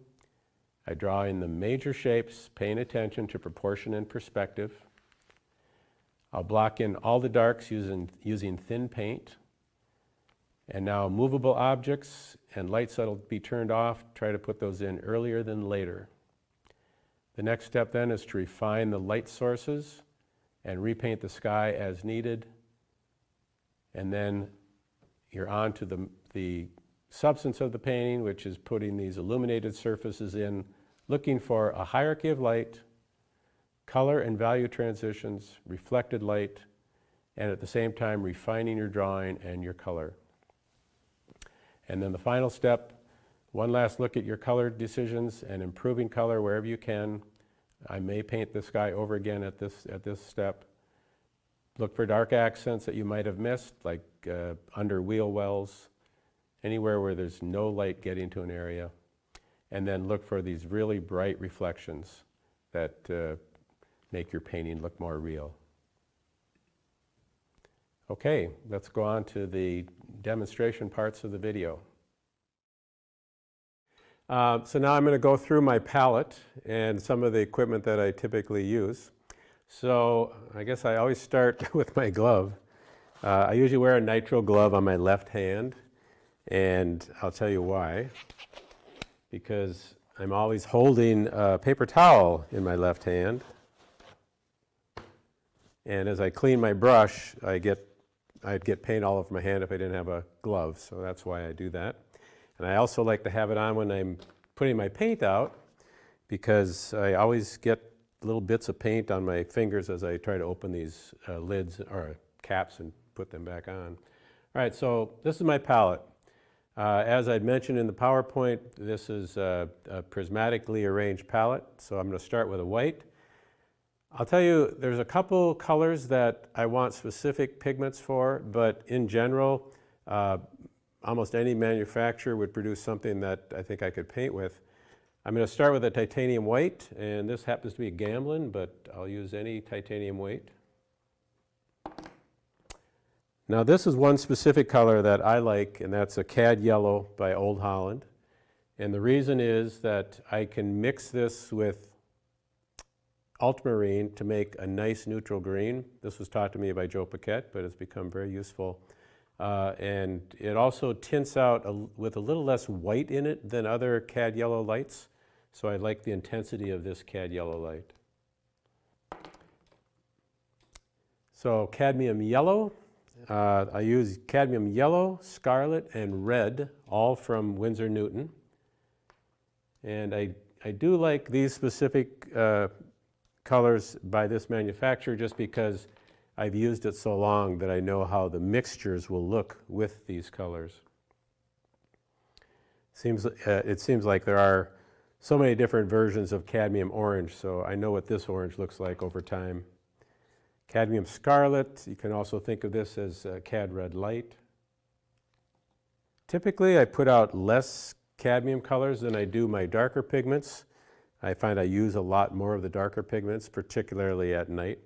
I draw in the major shapes, paying attention to proportion and perspective. I'll block in all the darks using thin paint. And now movable objects and lights that'll be turned off, try to put those in earlier than later. The next step then is to refine the light sources and repaint the sky as needed. And then you're on to the substance of the painting, which is putting these illuminated surfaces in, looking for a hierarchy of light, color and value transitions, reflected light, and at the same time refining your drawing and your color. And then the final step, one last look at your color decisions and improving color wherever you can. I may paint the sky over again at this step. Look for dark accents that you might have missed, like under wheel wells, anywhere where there's no light getting to an area. And then look for these really bright reflections that make your painting look more real. Okay, let's go on to the demonstration parts of the video. So now I'm going to go through my palette and some of the equipment that I typically use. So I guess I always start with my glove. I usually wear a nitrile glove on my left hand, and I'll tell you why. Because I'm always holding a paper towel in my left hand. And as I clean my brush, I'd get paint all over my hand if I didn't have a glove, so that's why I do that. And I also like to have it on when I'm putting my paint out, because I always get little bits of paint on my fingers as I try to open these lids or caps and put them back on. All right, so this is my palette. As I'd mentioned in the PowerPoint, this is a prismatically arranged palette, so I'm going to start with a white. I'll tell you, there's a couple colors that I want specific pigments for, but in general, almost any manufacturer would produce something that I think I could paint with. I'm going to start with a titanium white, and this happens to be a Gamblin, but I'll use any titanium white. Now this is one specific color that I like, and that's a Cad Yellow by Old Holland. And the reason is that I can mix this with ultramarine to make a nice neutral green. This was taught to me by Joe Paquette, but it's become very useful. And it also tints out with a little less white in it than other Cad Yellow lights. So I like the intensity of this Cad Yellow light. So cadmium yellow. I use cadmium yellow, scarlet, and red, all from Winsor Newton. And I do like these specific colors by this manufacturer just because I've used it so long that I know how the mixtures will look with these colors. It seems like there are so many different versions of cadmium orange, so I know what this orange looks like over time. Cadmium scarlet, you can also think of this as cad red light. Typically I put out less cadmium colors than I do my darker pigments. I find I use a lot more of the darker pigments, particularly at night.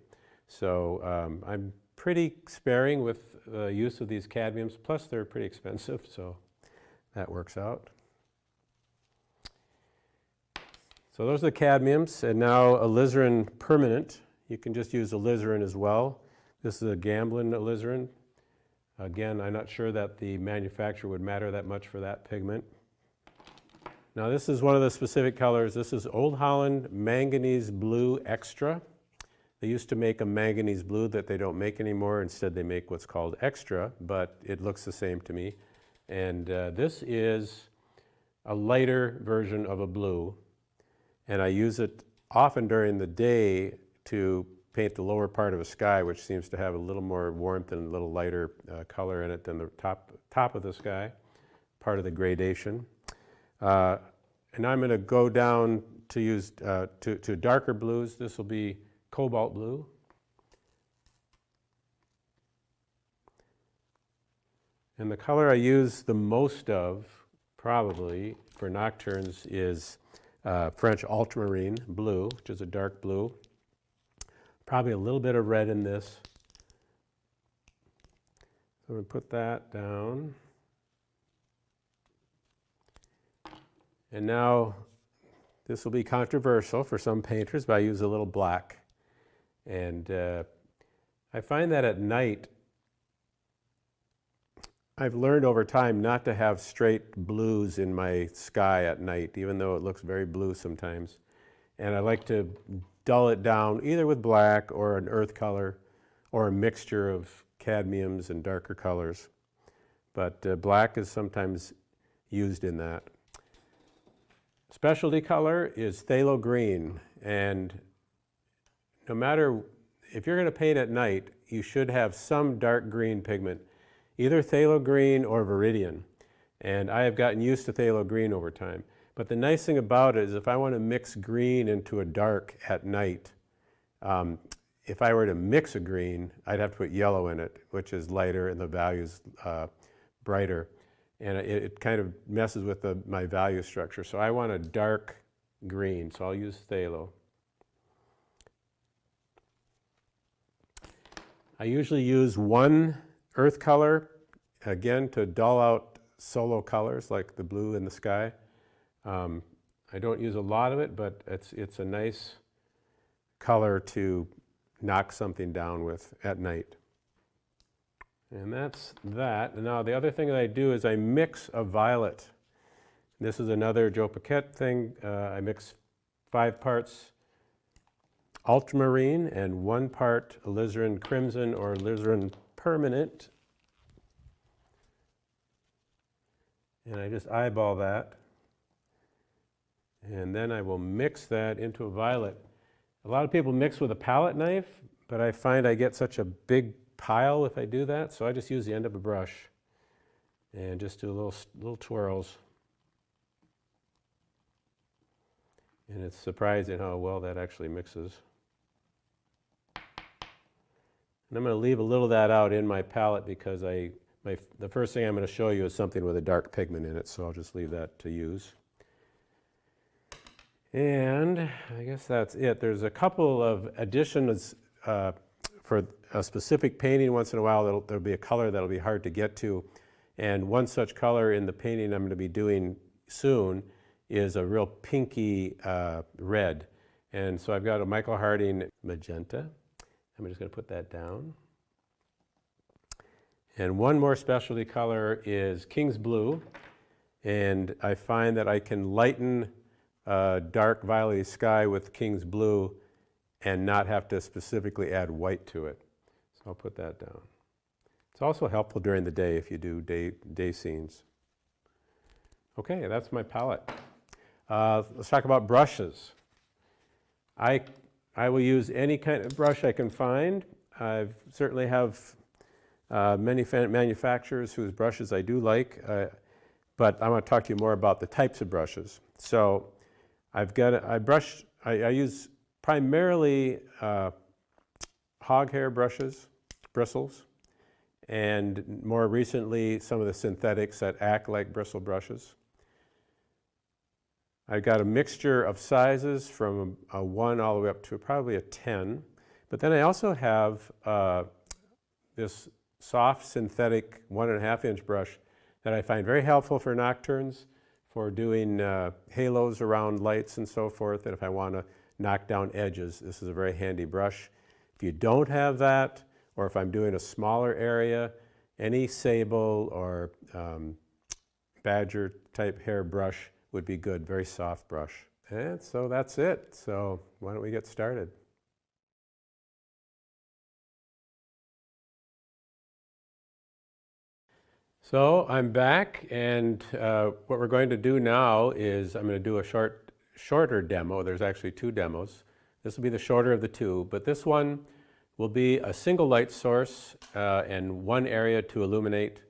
So I'm pretty sparing with the use of these cadmiums, plus they're pretty expensive, so that works out. So those are the cadmiums, and now alizarin permanent. You can just use alizarin as well. This is a Gamblin alizarin. Again, I'm not sure that the manufacturer would matter that much for that pigment. Now this is one of the specific colors. This is Old Holland Manganese Blue Extra. They used to make a manganese blue that they don't make anymore. Instead they make what's called Extra, but it looks the same to me. And this is a lighter version of a blue. And I use it often during the day to paint the lower part of a sky, which seems to have a little more warmth and a little lighter color in it than the top of the sky, part of the gradation. And I'm going to go down to use to darker blues. This will be cobalt blue. And the color I use the most of, probably, for Nocturnes is French ultramarine blue, which is a dark blue. Probably a little bit of red in this. So I'm going to put that down. And now, this will be controversial for some painters, but I use a little black. And I find that at night, I've learned over time not to have straight blues in my sky at night, even though it looks very blue sometimes. And I like to dull it down either with black or an earth color or a mixture of cadmiums and darker colors. But black is sometimes used in that. Specialty color is phthalo green, and no matter if you're going to paint at night, you should have some dark green pigment, either phthalo green or viridian. And I have gotten used to phthalo green over time. But the nice thing about it is if I want to mix green into a dark at night, if I were to mix a green, I'd have to put yellow in it, which is lighter and the value's brighter. And it kind of messes with my value structure. So I want a dark green, so I'll use phthalo. I usually use one earth color, again, to dull out solo colors like the blue in the sky. I don't use a lot of it, but it's a nice color to knock something down with at night. And that's that. And now the other thing that I do is I mix a violet. This is another Joe Paquette thing. I mix 5 parts ultramarine and 1 part alizarin crimson or alizarin permanent. And I just eyeball that. And then I will mix that into a violet. A lot of people mix with a palette knife, but I find I get such a big pile if I do that, so I just use the end of a brush and just do little twirls. And it's surprising how well that actually mixes. And I'm going to leave a little of that out in my palette because the first thing I'm going to show you is something with a dark pigment in it, so I'll just leave that to use. And I guess that's it. There's a couple of additions for a specific painting. Once in a while there'll be a color that'll be hard to get to. And one such color in the painting I'm going to be doing soon is a real pinky red. And so I've got a Michael Harding magenta. I'm just going to put that down. And one more specialty color is King's Blue. And I find that I can lighten dark violet sky with King's Blue and not have to specifically add white to it. So I'll put that down. It's also helpful during the day if you do day scenes. Okay, that's my palette. Let's talk about brushes. I will use any kind of brush I can find. I certainly have many manufacturers whose brushes I do like, but I want to talk to you more about the types of brushes. So I use primarily hog hair brushes, bristles, and more recently some of the synthetics that act like bristle brushes. I've got a mixture of sizes from a 1 all the way up to probably a 10, but then I also have this soft synthetic 1.5 inch brush that I find very helpful for nocturnes, for doing halos around lights and so forth, and if I want to knock down edges, this is a very handy brush. If you don't have that, or if I'm doing a smaller area, any sable or badger type hair brush would be good, very soft brush. And so that's it. So why don't we get started? So I'm back, and what we're going to do now is I'm going to do a shorter demo. There's actually 2 demos. This will be the shorter of the 2, but this one will be a single light source and 1 area to illuminate.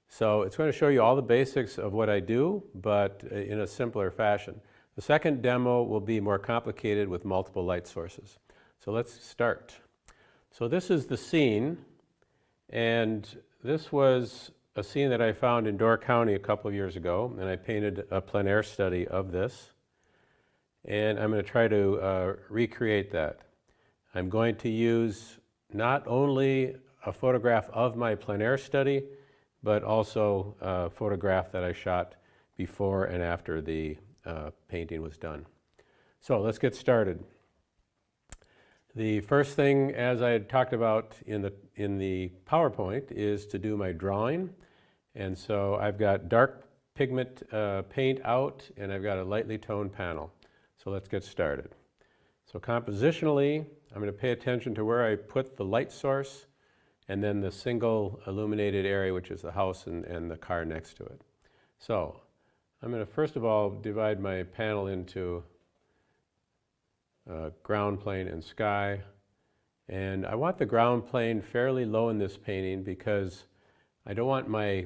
So it's going to show you all the basics of what I do, but in a simpler fashion. The second demo will be more complicated with multiple light sources. So let's start. So this is the scene, and this was a scene that I found in Door County a couple of years ago, and I painted a plein air study of this. And I'm going to try to recreate that. I'm going to use not only a photograph of my plein air study, but also a photograph that I shot before and after the painting was done. So let's get started. The first thing, as I had talked about in the PowerPoint, is to do my drawing. And so I've got dark pigment paint out, and I've got a lightly toned panel. So let's get started. So compositionally, I'm going to pay attention to where I put the light source and then the single illuminated area, which is the house and the car next to it. So I'm going to first of all divide my panel into ground plane and sky. And I want the ground plane fairly low in this painting because I don't want my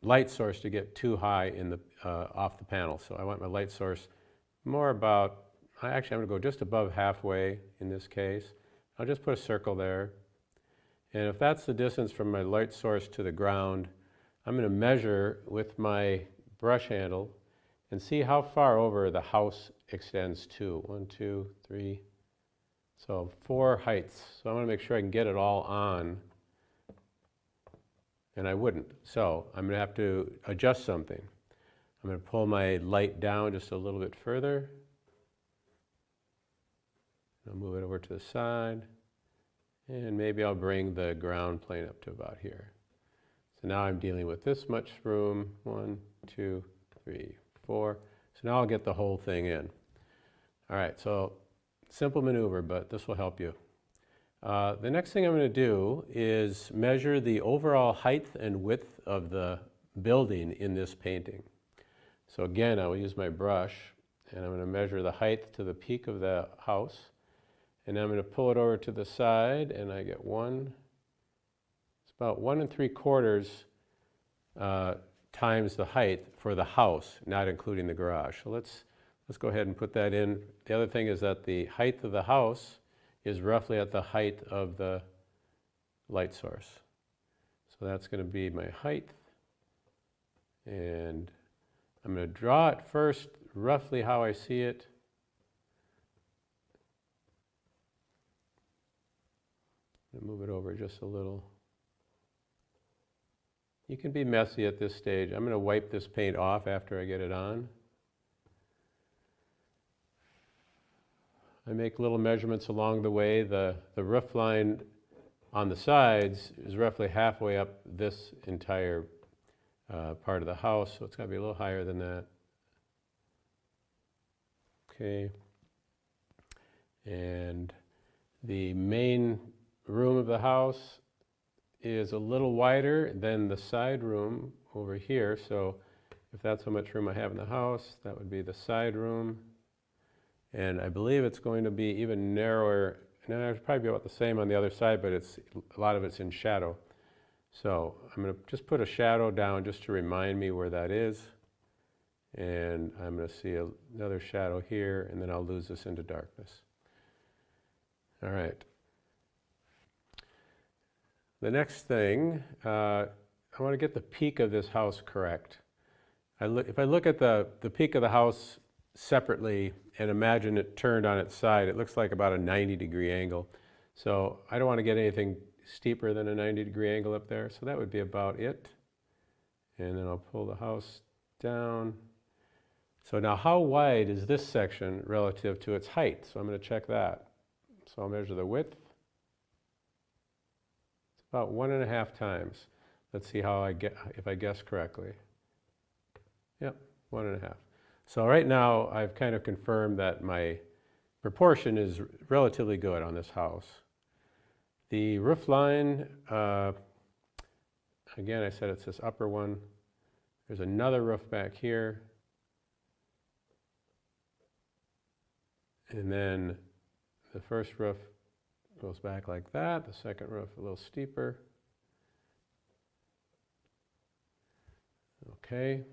light source to get too high in the, off the panel. So I want my light source more about, actually I'm going to go just above halfway in this case. I'll just put a circle there. And if that's the distance from my light source to the ground, I'm going to measure with my brush handle and see how far over the house extends to. 1, 2, 3, so 4 heights. So I want to make sure I can get it all on, and I wouldn't. So I'm going to have to adjust something. I'm going to pull my light down just a little bit further. I'll move it over to the side, and maybe I'll bring the ground plane up to about here. So now I'm dealing with this much room. 1, 2, 3, 4. So now I'll get the whole thing in. All right, so simple maneuver, but this will help you. The next thing I'm going to do is measure the overall height and width of the building in this painting. So again, I will use my brush, and I'm going to measure the height to the peak of the house. And I'm going to pull it over to the side, and I get it's about 1 3/4 times the height for the house, not including the garage. So let's go ahead and put that in. The other thing is that the height of the house is roughly at the height of the light source. So that's going to be my height. And I'm going to draw it first roughly how I see it. Move it over just a little. You can be messy at this stage. I'm going to wipe this paint off after I get it on. I make little measurements along the way. The roof line on the sides is roughly halfway up this entire part of the house, so it's got to be a little higher than that. Okay. And the main room of the house is a little wider than the side room over here. So if that's how much room I have in the house, that would be the side room. And I believe it's going to be even narrower. And it'll probably be about the same on the other side, but a lot of it's in shadow. So I'm going to just put a shadow down just to remind me where that is. And I'm going to see another shadow here, and then I'll lose this into darkness. All right. The next thing, I want to get the peak of this house correct. If I look at the peak of the house separately and imagine it turned on its side, it looks like about a 90-degree angle. So I don't want to get anything steeper than a 90-degree angle up there, so that would be about it. And then I'll pull the house down. So now how wide is this section relative to its height? So I'm going to check that. So I'll measure the width. About 1.5 times. Let's see how if I guess correctly. Yep, 1.5. So right now I've kind of confirmed that my proportion is relatively good on this house. The roof line, again I said it's this upper one. There's another roof back here. And then the first roof goes back like that, the second roof a little steeper. Okay.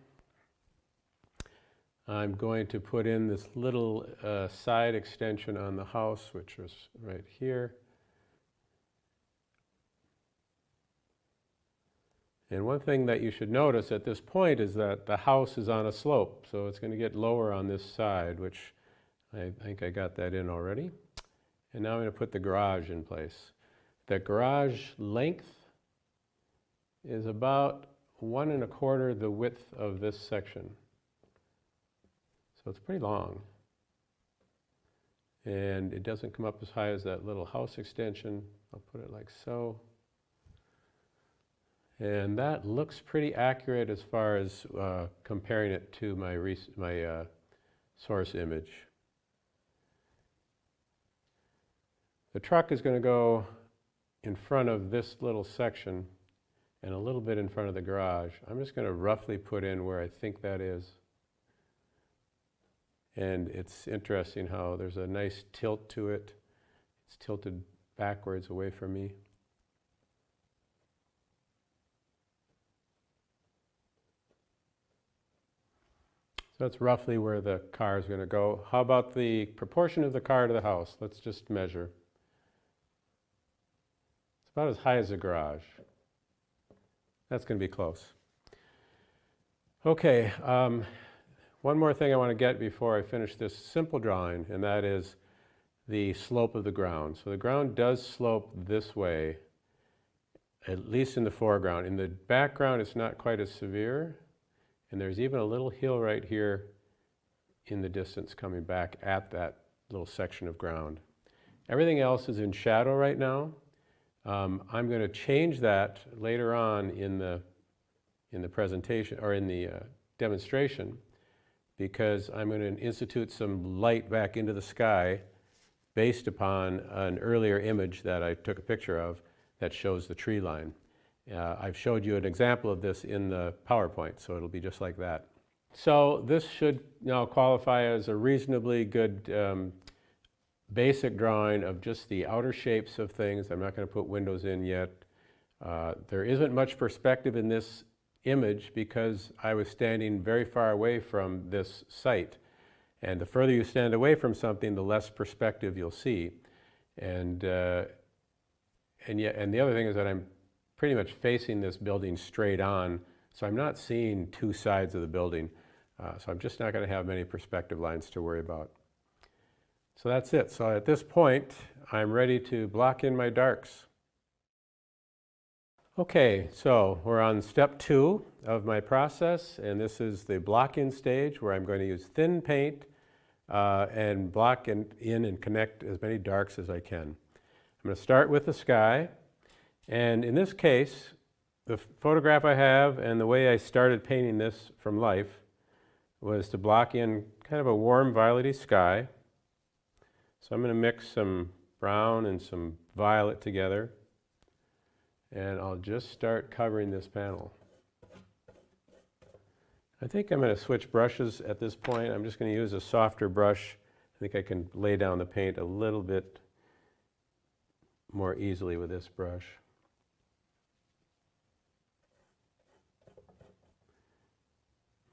I'm going to put in this little side extension on the house, which is right here. And one thing that you should notice at this point is that the house is on a slope, so it's going to get lower on this side, which I think I got that in already. And now I'm going to put the garage in place. The garage length is about 1 1/4 the width of this section. So it's pretty long. And it doesn't come up as high as that little house extension. I'll put it like so. And that looks pretty accurate as far as comparing it to my source image. The truck is going to go in front of this little section and a little bit in front of the garage. I'm just going to roughly put in where I think that is. And it's interesting how there's a nice tilt to it. It's tilted backwards away from me. So that's roughly where the car is going to go. How about the proportion of the car to the house? Let's just measure. It's about as high as the garage. That's going to be close. Okay, one more thing I want to get before I finish this simple drawing, and that is the slope of the ground. So the ground does slope this way, at least in the foreground. In the background, it's not quite as severe. And there's even a little hill right here in the distance coming back at that little section of ground. Everything else is in shadow right now. I'm going to change that later on in the presentation, or in the demonstration, because I'm going to institute some light back into the sky based upon an earlier image that I took a picture of that shows the tree line. I've showed you an example of this in the PowerPoint, so it'll be just like that. So this should now qualify as a reasonably good basic drawing of just the outer shapes of things. I'm not going to put windows in yet. There isn't much perspective in this image because I was standing very far away from this site. And the further you stand away from something, the less perspective you'll see. And the other thing is that I'm pretty much facing this building straight on, so I'm not seeing two sides of the building. So I'm just not going to have many perspective lines to worry about. So that's it. So at this point, I'm ready to block in my darks. Okay, so we're on step 2 of my process, and this is the block-in stage where I'm going to use thin paint and block in and connect as many darks as I can. I'm going to start with the sky. And in this case, the photograph I have and the way I started painting this from life was to block in kind of a warm violety sky. So I'm going to mix some brown and some violet together, and I'll just start covering this panel. I think I'm going to switch brushes at this point. I'm just going to use a softer brush. I think I can lay down the paint a little bit more easily with this brush.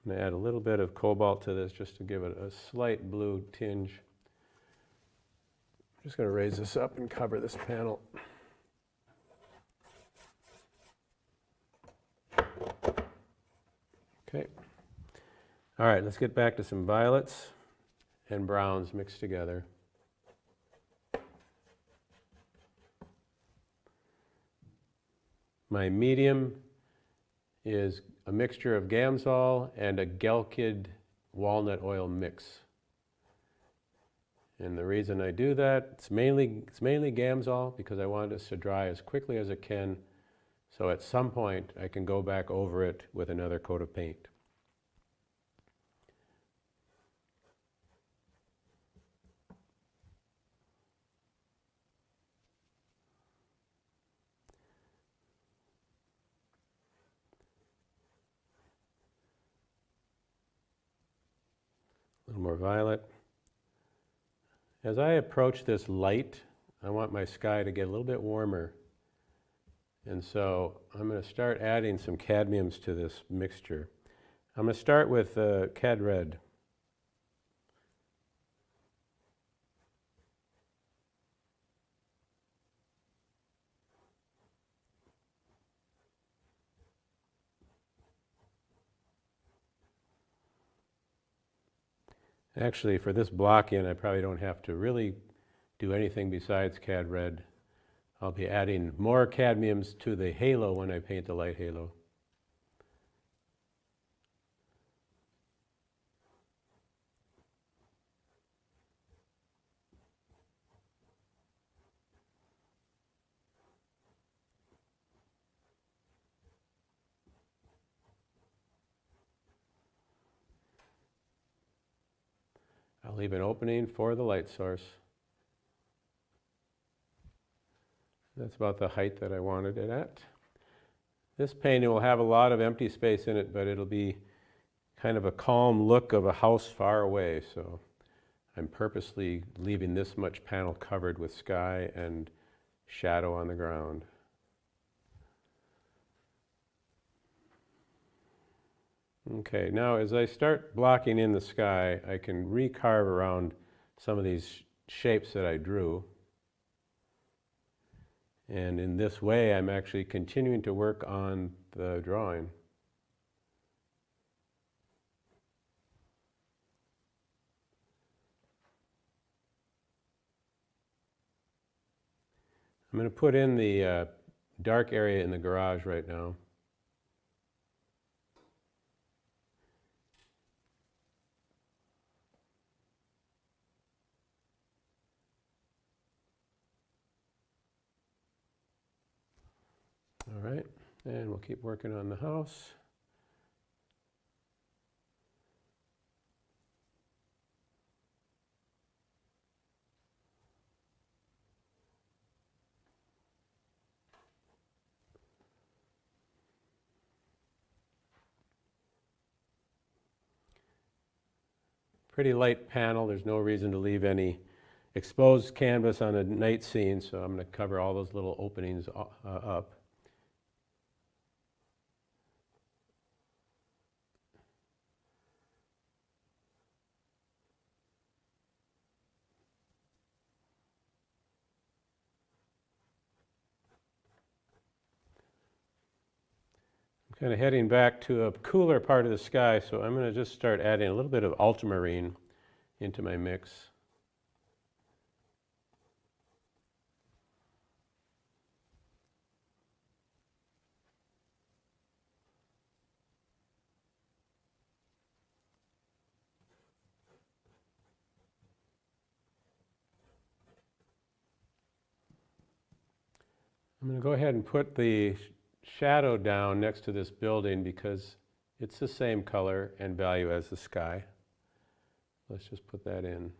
I'm going to add a little bit of cobalt to this just to give it a slight blue tinge. I'm just going to raise this up and cover this panel. Okay. All right, let's get back to some violets and browns mixed together. My medium is a mixture of Gamsol and a Gelkid walnut oil mix. And the reason I do that, it's mainly Gamsol because I want this to dry as quickly as it can, so at some point I can go back over it with another coat of paint. A little more violet. As I approach this light, I want my sky to get a little bit warmer. And so I'm going to start adding some cadmiums to this mixture. I'm going to start with Cad Red. Actually, for this block-in, I probably don't have to really do anything besides Cad Red. I'll be adding more cadmiums to the halo when I paint the light halo. I'll leave an opening for the light source. That's about the height that I wanted it at. This painting will have a lot of empty space in it, but it'll be kind of a calm look of a house far away. So I'm purposely leaving this much panel covered with sky and shadow on the ground. Okay, now as I start blocking in the sky, I can recarve around some of these shapes that I drew. And in this way, I'm actually continuing to work on the drawing. I'm going to put in the dark area in the garage right now. All right, and we'll keep working on the house. Pretty light panel. There's no reason to leave any exposed canvas on a night scene, so I'm going to cover all those little openings up. Kind of heading back to a cooler part of the sky, so I'm going to just start adding a little bit of ultramarine into my mix. I'm going to go ahead and put the shadow down next to this building because it's the same color and value as the sky. Let's just put that in.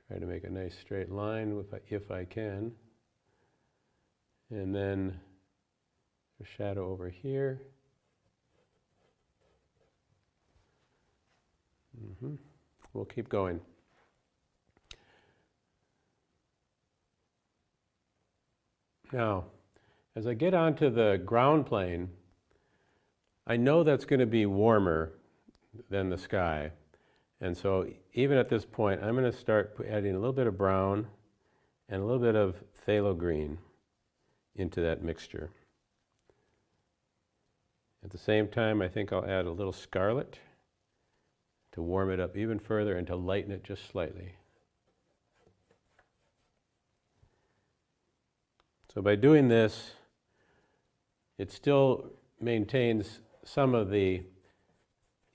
Try to make a nice straight line if I can. And then the shadow over here. We'll keep going. Now, as I get onto the ground plane, I know that's going to be warmer than the sky. And so even at this point, I'm going to start adding a little bit of brown and a little bit of phthalo green into that mixture. At the same time, I think I'll add a little scarlet to warm it up even further and to lighten it just slightly. So by doing this, it still maintains some of the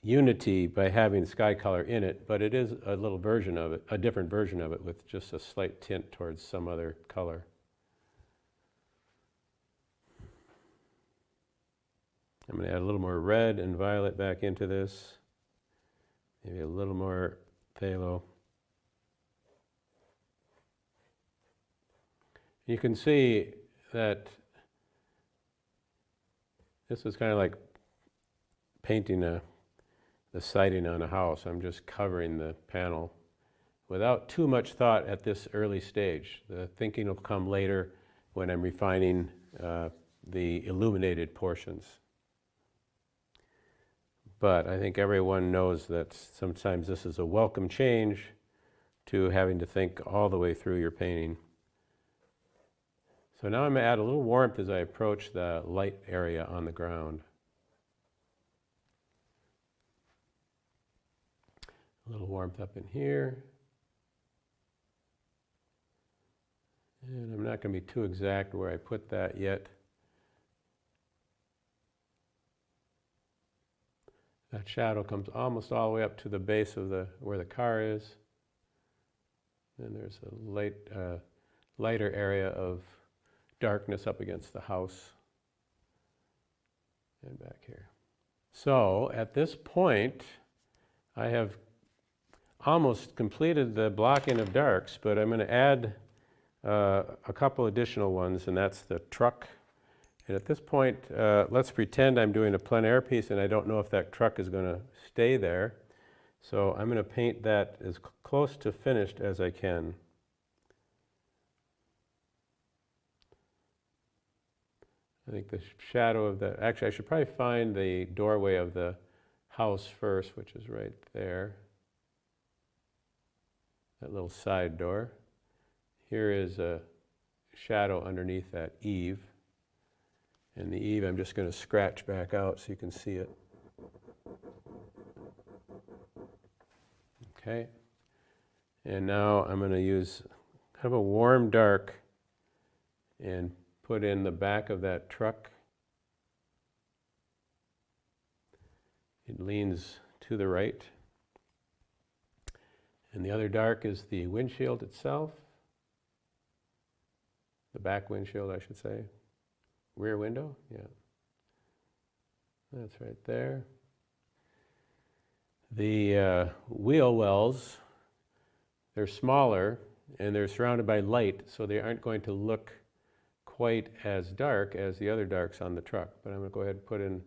unity by having sky color in it, but it is a little version of it, a different version of it with just a slight tint towards some other color. I'm going to add a little more red and violet back into this, maybe a little more phthalo. You can see that this is kind of like painting the siding on a house. I'm just covering the panel without too much thought at this early stage. The thinking will come later when I'm refining the illuminated portions. But I think everyone knows that sometimes this is a welcome change to having to think all the way through your painting. So now I'm going to add a little warmth as I approach the light area on the ground. A little warmth up in here. And I'm not going to be too exact where I put that yet. That shadow comes almost all the way up to the base of where the car is. And there's a lighter area of darkness up against the house and back here. So at this point, I have almost completed the blocking of darks, but I'm going to add a couple additional ones, and that's the truck. And at this point, let's pretend I'm doing a plein air piece and I don't know if that truck is going to stay there. So I'm going to paint that as close to finished as I can. I think the shadow of the, actually I should probably find the doorway of the house first, which is right there. That little side door. Here is a shadow underneath that eave. And the eave I'm just going to scratch back out so you can see it. Okay. And now I'm going to use kind of a warm dark and put in the back of that truck. It leans to the right. And the other dark is the windshield itself. The back windshield, I should say. Rear window, yeah. That's right there. The wheel wells, they're smaller and they're surrounded by light, so they aren't going to look quite as dark as the other darks on the truck. But I'm going to go ahead and put in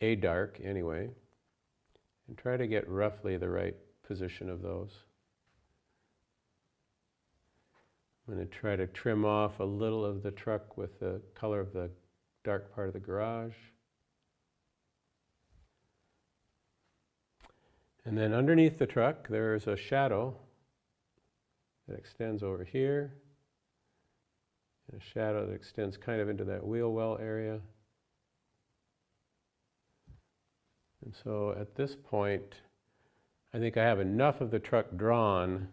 a dark anyway and try to get roughly the right position of those. I'm going to try to trim off a little of the truck with the color of the dark part of the garage. And then underneath the truck there's a shadow that extends over here, and a shadow that extends kind of into that wheel well area. And so at this point I think I have enough of the truck drawn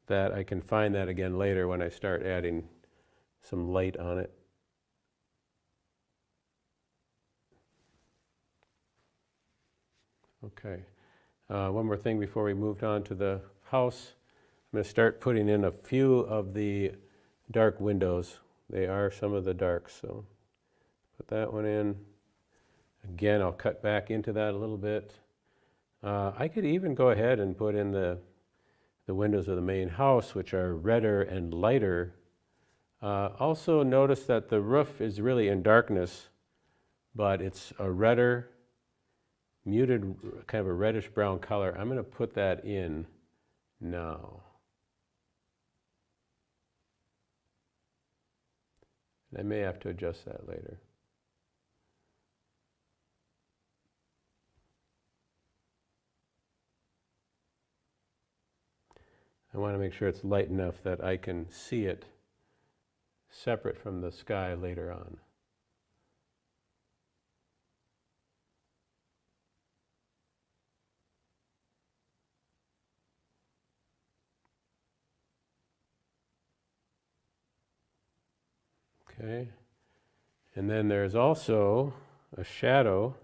that I can find that again later when I start adding some light on it. Okay. One more thing before we moved on to the house. I'm going to start putting in a few of the dark windows. They are some of the darks, so put that one in. Again, I'll cut back into that a little bit. I could even go ahead and put in the windows of the main house, which are redder and lighter. Also notice that the roof is really in darkness, but it's a redder, muted, kind of a reddish brown color. I'm going to put that in now. I may have to adjust that later. I want to make sure it's light enough that I can see it separate from the sky later on. Okay, and then there's also a shadow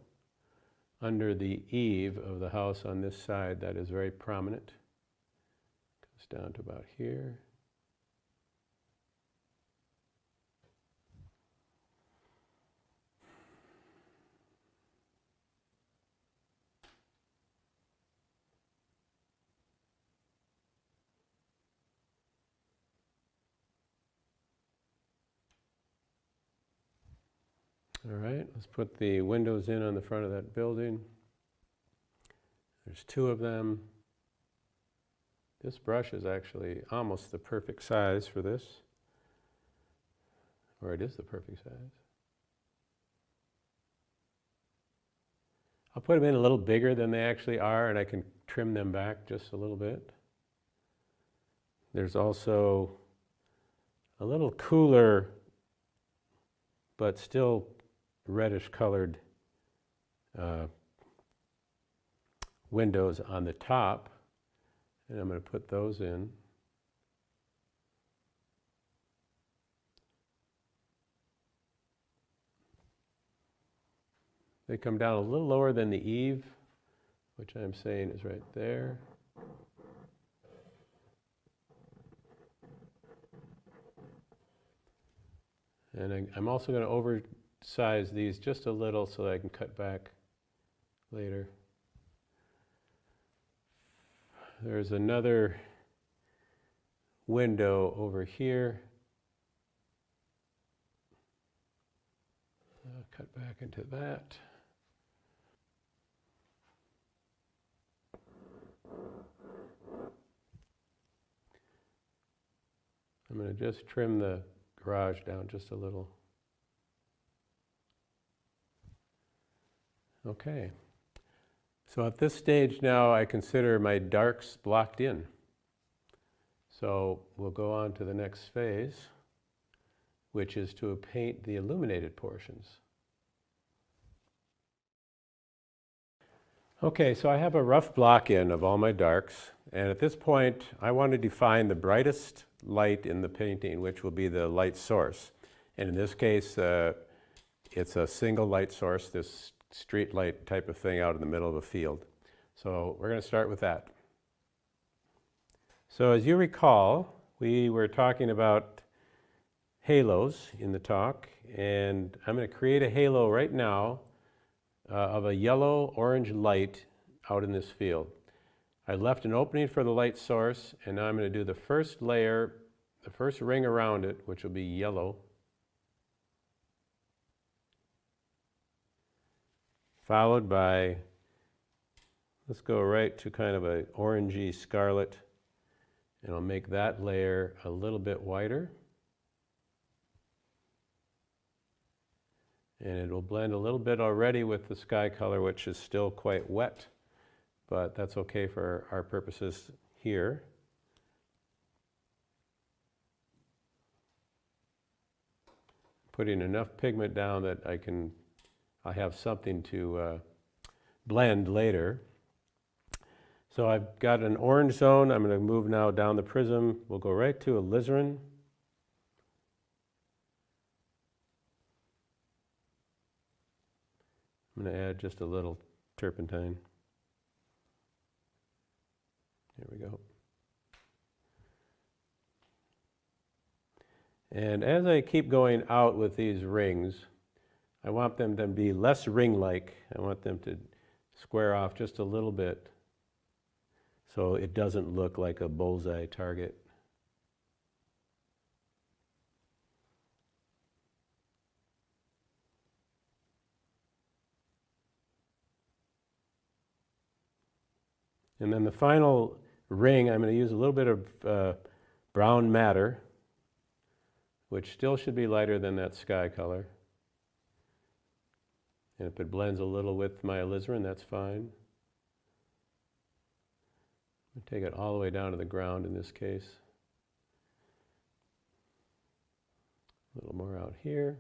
under the eave of the house on this side that is very prominent. Goes down to about here. All right, let's put the windows in on the front of that building. There's two of them. This brush is actually almost the perfect size for this, or it is the perfect size. I'll put them in a little bigger than they actually are, and I can trim them back just a little bit. There's also a little cooler, but still reddish colored windows on the top, and I'm going to put those in. They come down a little lower than the eave, which I'm saying is right there. And I'm also going to oversize these just a little so that I can cut back later. there's another window over here. I'll cut back into that. I'm going to just trim the garage down just a little. Okay. So at this stage now I consider my darks blocked in. So we'll go on to the next phase, which is to paint the illuminated portions. Okay, so I have a rough block in of all my darks, and at this point I want to define the brightest light in the painting, which will be the light source. And in this case, it's a single light source, this street light type of thing out in the middle of a field. So we're going to start with that. So as you recall, we were talking about halos in the talk, and I'm going to create a halo right now of a yellow-orange light out in this field. I left an opening for the light source, and now I'm going to do the first layer, the first ring around it, which will be yellow, followed by, let's go right to kind of a orangey scarlet, and I'll make that layer a little bit whiter. And it will blend a little bit already with the sky color, which is still quite wet, but that's okay for our purposes here. Putting enough pigment down that I have something to blend later. So I've got an orange zone. I'm going to move now down the prism. We'll go right to alizarin. I'm going to add just a little turpentine. There we go. And as I keep going out with these rings, I want them to be less ring-like. I want them to square off just a little bit so it doesn't look like a bullseye target. And then the final ring, I'm going to use a little bit of brown matter, which still should be lighter than that sky color. And if it blends a little with my alizarin, that's fine. I'll take it all the way down to the ground in this case. A little more out here.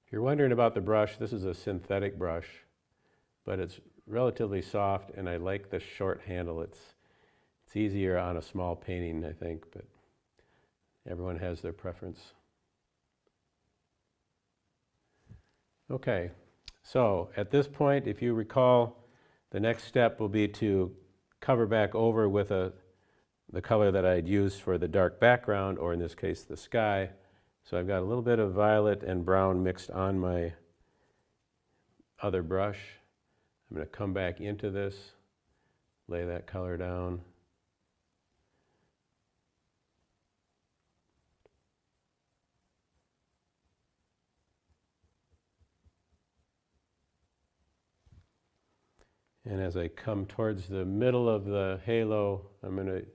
If you're wondering about the brush, this is a synthetic brush, but it's relatively soft, and I like the short handle. It's easier on a small painting, I think, but everyone has their preference. Okay, so at this point, if you recall, the next step will be to cover back over with the color that I'd used for the dark background, or in this case, the sky. So I've got a little bit of violet and brown mixed on my other brush. I'm going to come back into this, lay that color down. And as I come towards the middle of the halo, I'm going to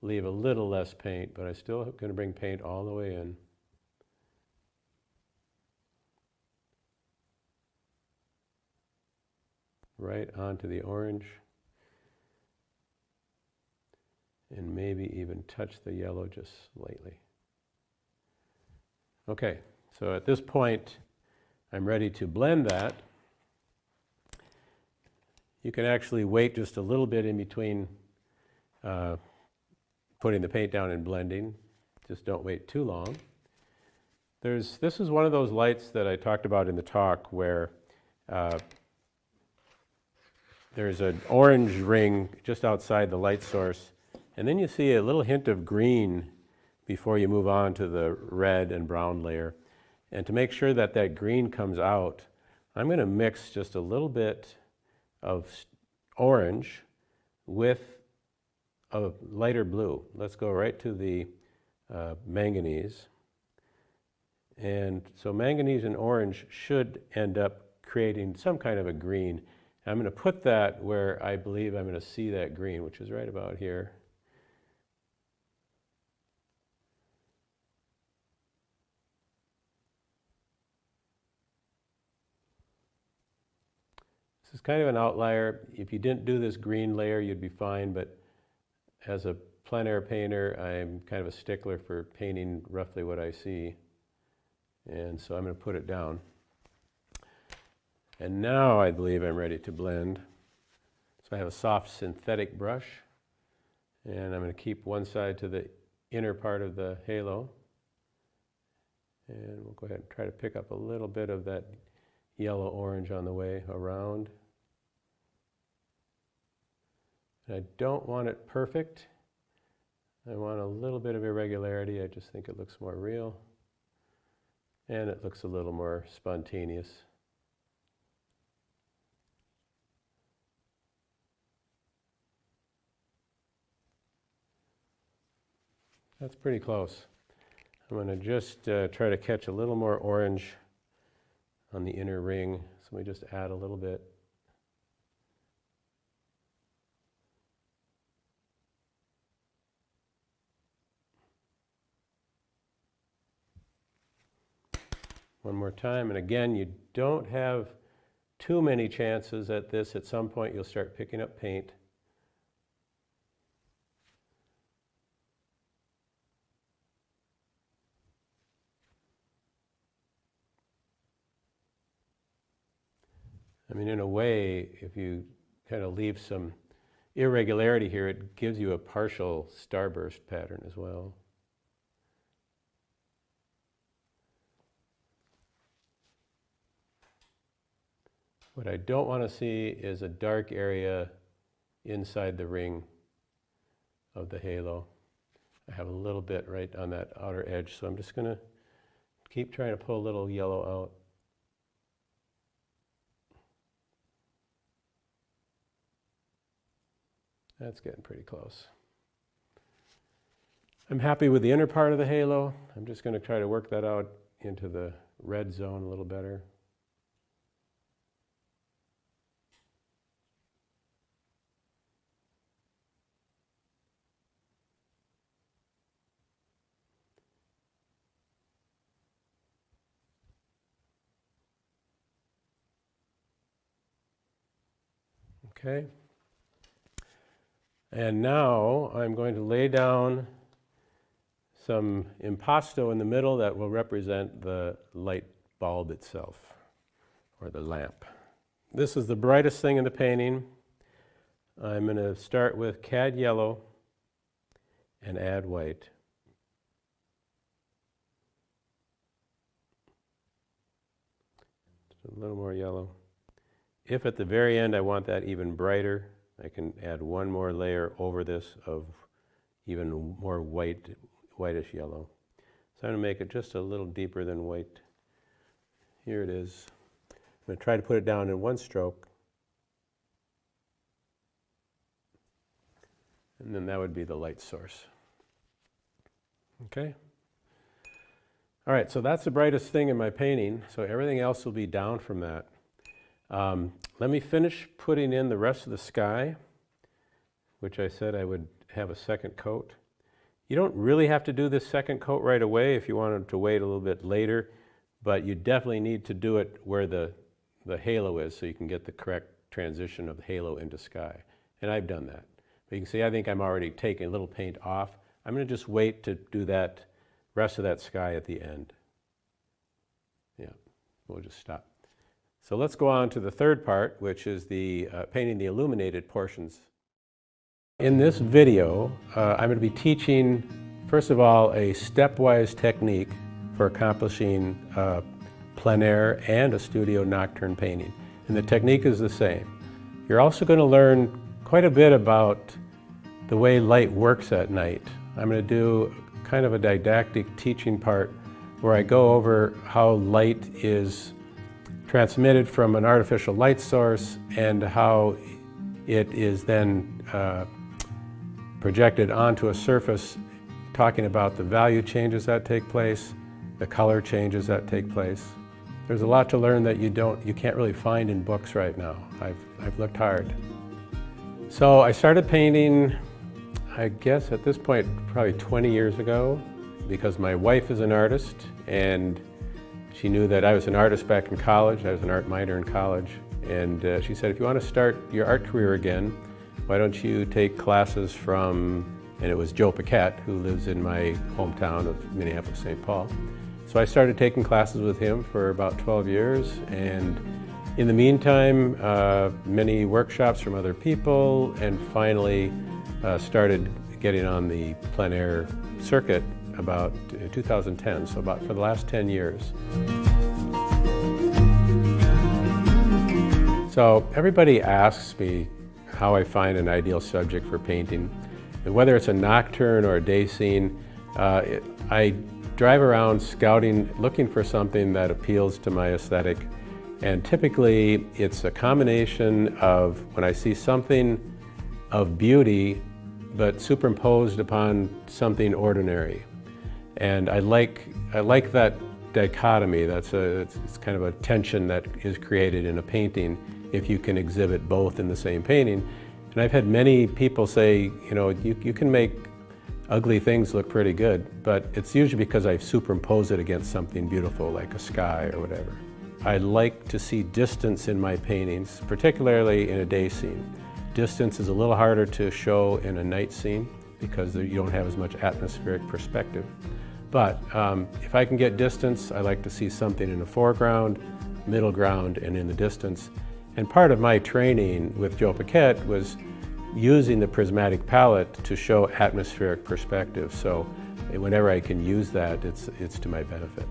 leave a little less paint, but I'm still going to bring paint all the way in. Right onto the orange, and maybe even touch the yellow just slightly. Okay, so at this point I'm ready to blend that. You can actually wait just a little bit in between putting the paint down and blending. Just don't wait too long. This is one of those lights that I talked about in the talk where there's an orange ring just outside the light source, and then you see a little hint of green before you move on to the red and brown layer. And to make sure that that green comes out, I'm going to mix just a little bit of orange with a lighter blue. Let's go right to the manganese. And so manganese and orange should end up creating some kind of a green. I'm going to put that where I believe I'm going to see that green, which is right about here. This is kind of an outlier. If you didn't do this green layer, you'd be fine, but as a plein air painter, I'm kind of a stickler for painting roughly what I see. And so I'm going to put it down. And now I believe I'm ready to blend. So I have a soft synthetic brush, and I'm going to keep one side to the inner part of the halo. And we'll go ahead and try to pick up a little bit of that yellow-orange on the way around. And I don't want it perfect. I want a little bit of irregularity. I just think it looks more real. And it looks a little more spontaneous. That's pretty close. I'm going to just try to catch a little more orange on the inner ring. So we just add a little bit. One more time, and again, you don't have too many chances at this. At some point, you'll start picking up paint. I mean, in a way, if you kind of leave some irregularity here, it gives you a partial starburst pattern as well. What I don't want to see is a dark area inside the ring of the halo. I have a little bit right on that outer edge, so I'm just going to keep trying to pull a little yellow out. That's getting pretty close. I'm happy with the inner part of the halo. I'm just going to try to work that out into the red zone a little better. Okay. And now I'm going to lay down some impasto in the middle that will represent the light bulb itself, or the lamp. This is the brightest thing in the painting. I'm going to start with cad yellow and add white. Just a little more yellow. If at the very end I want that even brighter, I can add one more layer over this of even more whitish yellow. So I'm going to make it just a little deeper than white. Here it is. I'm going to try to put it down in one stroke. And then that would be the light source. Okay? All right, so that's the brightest thing in my painting. So everything else will be down from that. Let me finish putting in the rest of the sky, which I said I would have a second coat. You don't really have to do this second coat right away if you wanted to wait a little bit later, but you definitely need to do it where the halo is so you can get the correct transition of halo into sky. And I've done that. But you can see I think I'm already taking a little paint off. I'm going to just wait to do that rest of that sky at the end. Yeah, we'll just stop. So let's go on to the third part, which is the painting the illuminated portions. In this video, I'm going to be teaching, first of all, a stepwise technique for accomplishing plein air and a studio nocturne painting. And the technique is the same. You're also going to learn quite a bit about the way light works at night. I'm going to do kind of a didactic teaching part where I go over how light is transmitted from an artificial light source and how it is then projected onto a surface, talking about the value changes that take place, the color changes that take place. There's a lot to learn that you can't really find in books right now. I've looked hard. So I started painting, I guess at this point, probably 20 years ago, because my wife is an artist and she knew that I was an artist back in college. I was an art minor in college. And she said, if you want to start your art career again, why don't you take classes from, and it was Joe Paquette, who lives in my hometown of Minneapolis, St. Paul. So I started taking classes with him for about 12 years. And in the meantime, many workshops from other people, and finally started getting on the plein air circuit about 2010, so about for the last 10 years. So everybody asks me how I find an ideal subject for painting. And whether it's a nocturne or a day scene, I drive around scouting, looking for something that appeals to my aesthetic. And typically it's a combination of when I see something of beauty but superimposed upon something ordinary. And I like that dichotomy. It's kind of a tension that is created in a painting if you can exhibit both in the same painting. And I've had many people say, you can make ugly things look pretty good, but it's usually because I've superimposed it against something beautiful like a sky or whatever. I like to see distance in my paintings, particularly in a day scene. Distance is a little harder to show in a night scene because you don't have as much atmospheric perspective. But if I can get distance, I like to see something in the foreground, middle ground, and in the distance. And part of my training with Joe Paquette was using the prismatic palette to show atmospheric perspective. So whenever I can use that, it's to my benefit.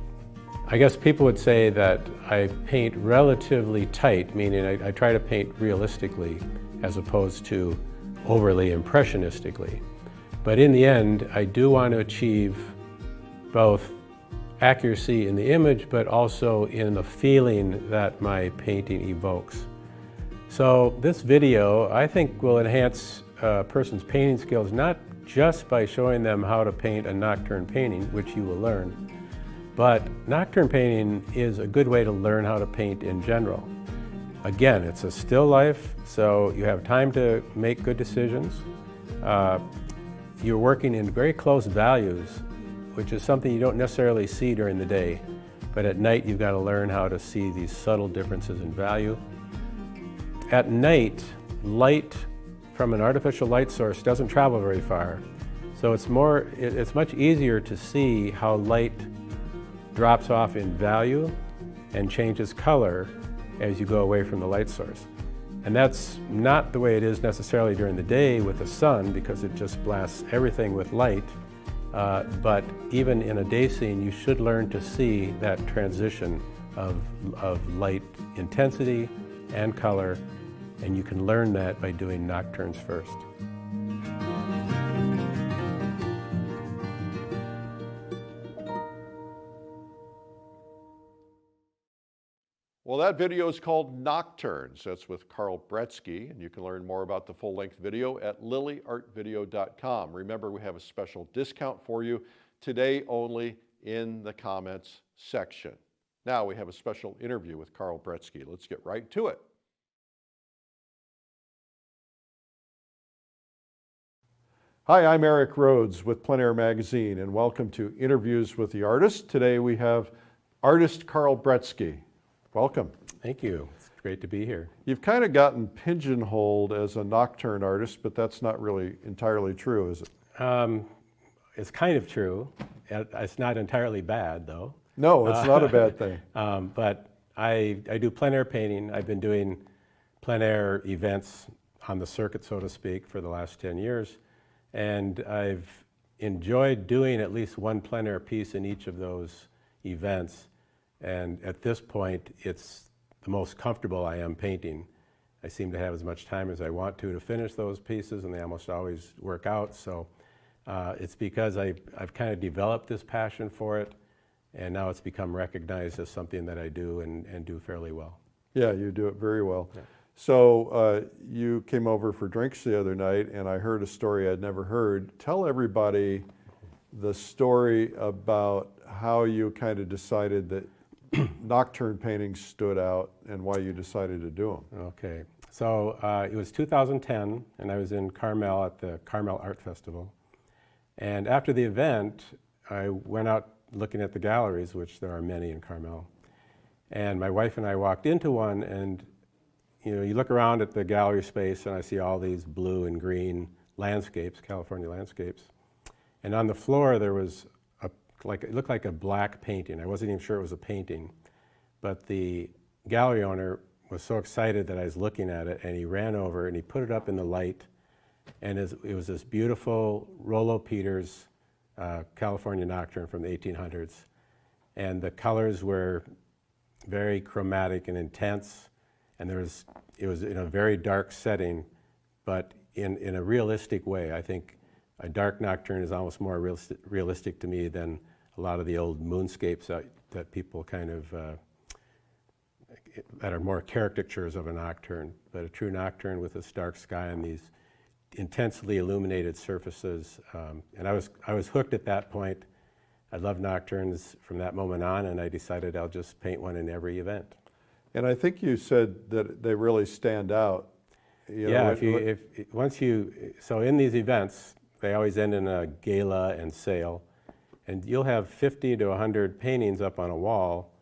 I guess people would say that I paint relatively tight, meaning I try to paint realistically as opposed to overly impressionistically. But in the end, I do want to achieve both accuracy in the image, but also in the feeling that my painting evokes. So this video, I think, will enhance a person's painting skills, not just by showing them how to paint a nocturne painting, which you will learn, but nocturne painting is a good way to learn how to paint in general. Again, it's a still life, so you have time to make good decisions. You're working in very close values, which is something you don't necessarily see during the day. But at night, you've got to learn how to see these subtle differences in value. At night, light from an artificial light source doesn't travel very far. So it's much easier to see how light drops off in value and changes color as you go away from the light source. And that's not the way it is necessarily during the day with the sun, because it just blasts everything with light. But even in a day scene, you should learn to see that transition of light intensity and color, and you can learn that by doing nocturnes first. Well, that video is called Nocturnes. That's with Carl Bretzke, and you can learn more about the full-length video at lilyartvideo.com. Remember, we have a special discount for you today only in the comments section. Now we have a special interview with Carl Bretzke. Let's get right to it. Hi, I'm Eric Rhodes with Plein Air Magazine, and welcome to Interviews with the Artist. Today we have artist Carl Bretzke. Welcome. Thank you. It's great to be here. You've kind of gotten pigeonholed as a nocturne artist, but that's not really entirely true, is it? It's kind of true. It's not entirely bad, though. No, it's not a bad thing. But I do plein air painting. I've been doing plein air events on the circuit, so to speak, for the last 10 years. And I've enjoyed doing at least one plein air piece in each of those events. And at this point, it's the most comfortable I am painting. I seem to have as much time as I want to finish those pieces, and they almost always work out. So it's because I've kind of developed this passion for it, and now it's become recognized as something that I do and do fairly well. Yeah, you do it very well. Yeah. So you came over for drinks the other night, and I heard a story I'd never heard. Tell everybody the story about how you kind of decided that nocturne paintings stood out and why you decided to do them. Okay, so it was 2010, and I was in Carmel at the Carmel Art Festival. And after the event, I went out looking at the galleries, which there are many in Carmel. And my wife and I walked into one, and you look around at the gallery space, and I see all these blue and green landscapes, California landscapes. And on the floor, there was it looked like a black painting. I wasn't even sure it was a painting, but the gallery owner was so excited that I was looking at it, and he ran over and he put it up in the light, and it was this beautiful Rollo Peters California Nocturne from the 1800s, and the colors were very chromatic and intense, and it was in a very dark setting, but in a realistic way. I think a dark nocturne is almost more realistic to me than a lot of the old moonscapes that people kind of, that are more caricatures of a nocturne. But a true nocturne with this dark sky and these intensely illuminated surfaces. And I was hooked at that point. I loved nocturnes from that moment on, and I decided I'll just paint one in every event. And I think you said that they really stand out. So in these events, they always end in a gala and sale, and you'll have 50 to 100 paintings up on a wall,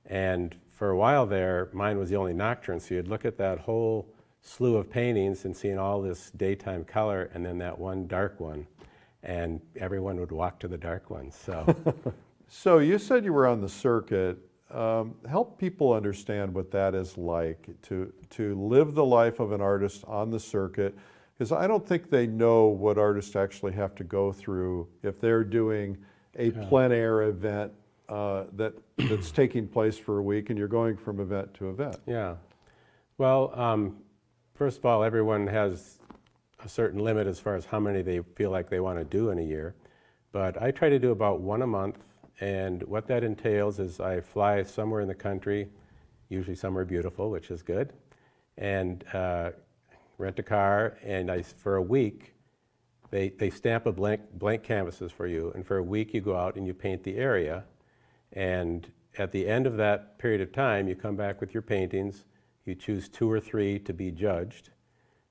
and for a while there, mine was the only nocturne, so you'd look at that whole slew of paintings and seeing all this daytime color, and then that one dark one, and everyone would walk to the dark one, so. So you said you were on the circuit. Help people understand what that is like, to live the life of an artist on the circuit, because I don't think they know what artists actually have to go through if they're doing a plein air event that's taking place for a week and you're going from event to event. Yeah. Well, first of all, everyone has a certain limit as far as how many they feel like they want to do in a year, but I try to do about one a month. And what that entails is I fly somewhere in the country, usually somewhere beautiful, which is good, and rent a car, and for a week, they stamp a blank canvases for you, and for a week you go out and you paint the area, and at the end of that period of time, you come back with your paintings, you choose 2 or 3 to be judged.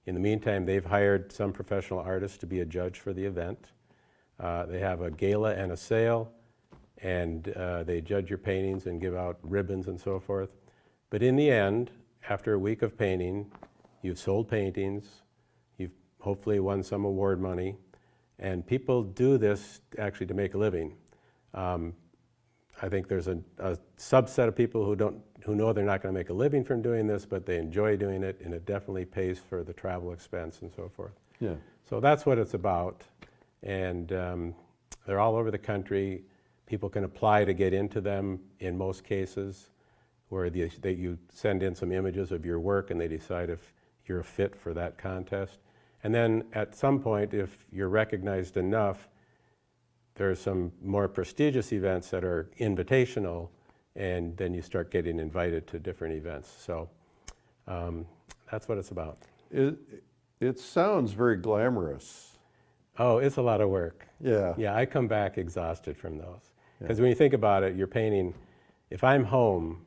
In the meantime, they've hired some professional artists to be a judge for the event. They have a gala and a sale, and they judge your paintings and give out ribbons and so forth. But in the end, after a week of painting, you've sold paintings, you've hopefully won some award money, and people do this actually to make a living. I think there's a subset of people who know they're not going to make a living from doing this, but they enjoy doing it, and it definitely pays for the travel expense and so forth. Yeah. So that's what it's about, and they're all over the country. People can apply to get into them in most cases, where you send in some images of your work and they decide if you're a fit for that contest. And then at some point, if you're recognized enough, there are some more prestigious events that are invitational, and then you start getting invited to different events. So that's what it's about. It sounds very glamorous. Oh, it's a lot of work. Yeah. Yeah, I come back exhausted from those. Because when you think about it, you're painting, if I'm home,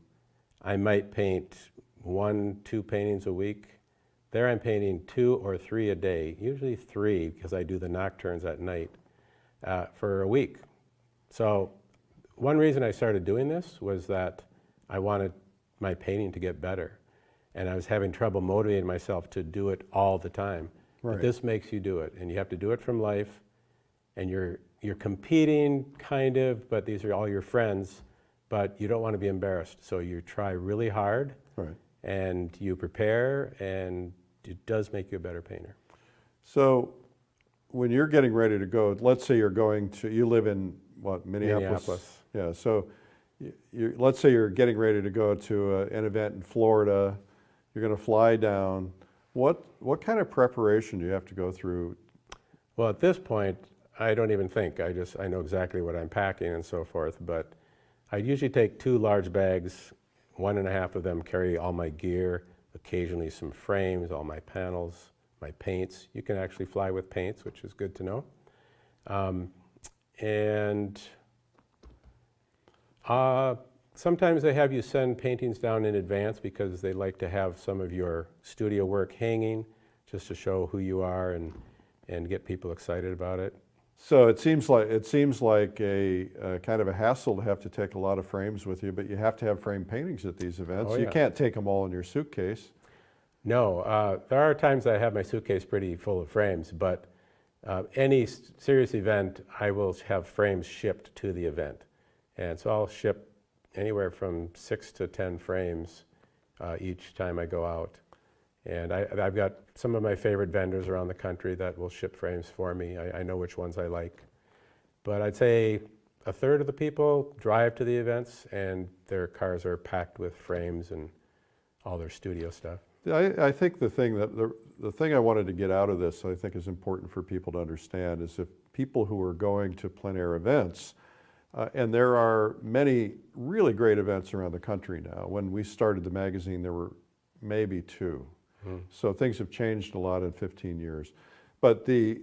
I might paint 1, 2 paintings a week. There I'm painting 2 or 3 a day, usually 3 because I do the nocturnes at night for a week. So one reason I started doing this was that I wanted my painting to get better. And I was having trouble motivating myself to do it all the time. Right. But this makes you do it, and you have to do it from life, and you're competing, kind of, but these are all your friends, but you don't want to be embarrassed. So you try really hard, Right. and you prepare, and it does make you a better painter. So when you're getting ready to go, let's say you live in, what, Minneapolis? Yeah, so let's say you're getting ready to go to an event in Florida, you're going to fly down. What kind of preparation do you have to go through? Well, at this point, I don't even think. I know exactly what I'm packing and so forth, but I usually take 2 large bags, 1.5 of them carry all my gear, occasionally some frames, all my panels, my paints. You can actually fly with paints, which is good to know. Sometimes they have you send paintings down in advance because they like to have some of your studio work hanging just to show who you are and get people excited about it. So it seems like a kind of a hassle to have to take a lot of frames with you, but you have to have frame paintings at these events. Oh, You yeah. can't take them all in your suitcase. No, there are times I have my suitcase pretty full of frames, but any serious event, I will have frames shipped to the event. And so I'll ship anywhere from 6 to 10 frames each time I go out. And I've got some of my favorite vendors around the country that will ship frames for me. I know which ones I like. But I'd say 1/3 of the people drive to the events and their cars are packed with frames and all their studio stuff. I think the thing I wanted to get out of this, I think is important for people to understand, is if people who are going to plein air events, and there are many really great events around the country now. When we started the magazine, there were maybe 2. So things have changed a lot in 15 years. But the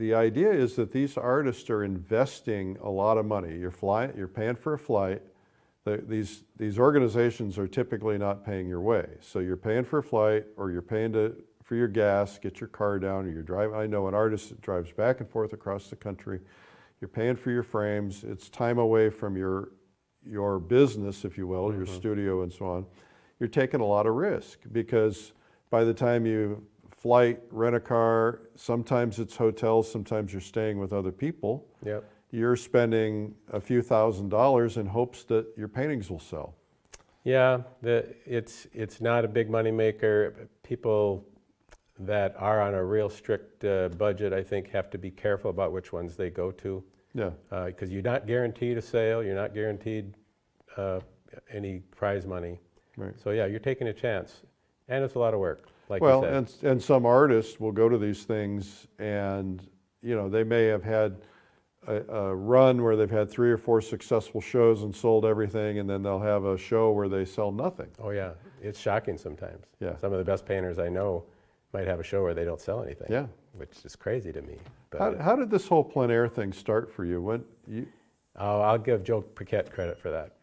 idea is that these artists are investing a lot of money. You're paying for a flight. These organizations are typically not paying your way. So you're paying for a flight, or you're paying for your gas, get your car down, or you're driving. I know an artist that drives back and forth across the country. You're paying for your frames. It's time away from your business, if you will, your studio and so on. You're taking a lot of risk because by the time you flight, rent a car, sometimes it's hotels, sometimes you're staying with other people. Yep. You're spending a few $1,000s in hopes that your paintings will sell. Yeah, it's not a big money maker. People that are on a real strict budget, I think, have to be careful about which ones they go to. Yeah. Because you're not guaranteed a sale, you're not guaranteed any prize money. Right. So yeah, you're taking a chance, and it's a lot of work, like Well, you said. and some artists will go to these things, and they may have had a run where they've had 3 or 4 successful shows and sold everything, and then they'll have a show where they sell nothing. Oh yeah, it's shocking sometimes. Yeah. Some of the best painters I know might have a show where they don't sell anything. Yeah. Which is crazy to me. But How did this whole plein air thing start for you? I'll give Joe Paquette credit for that.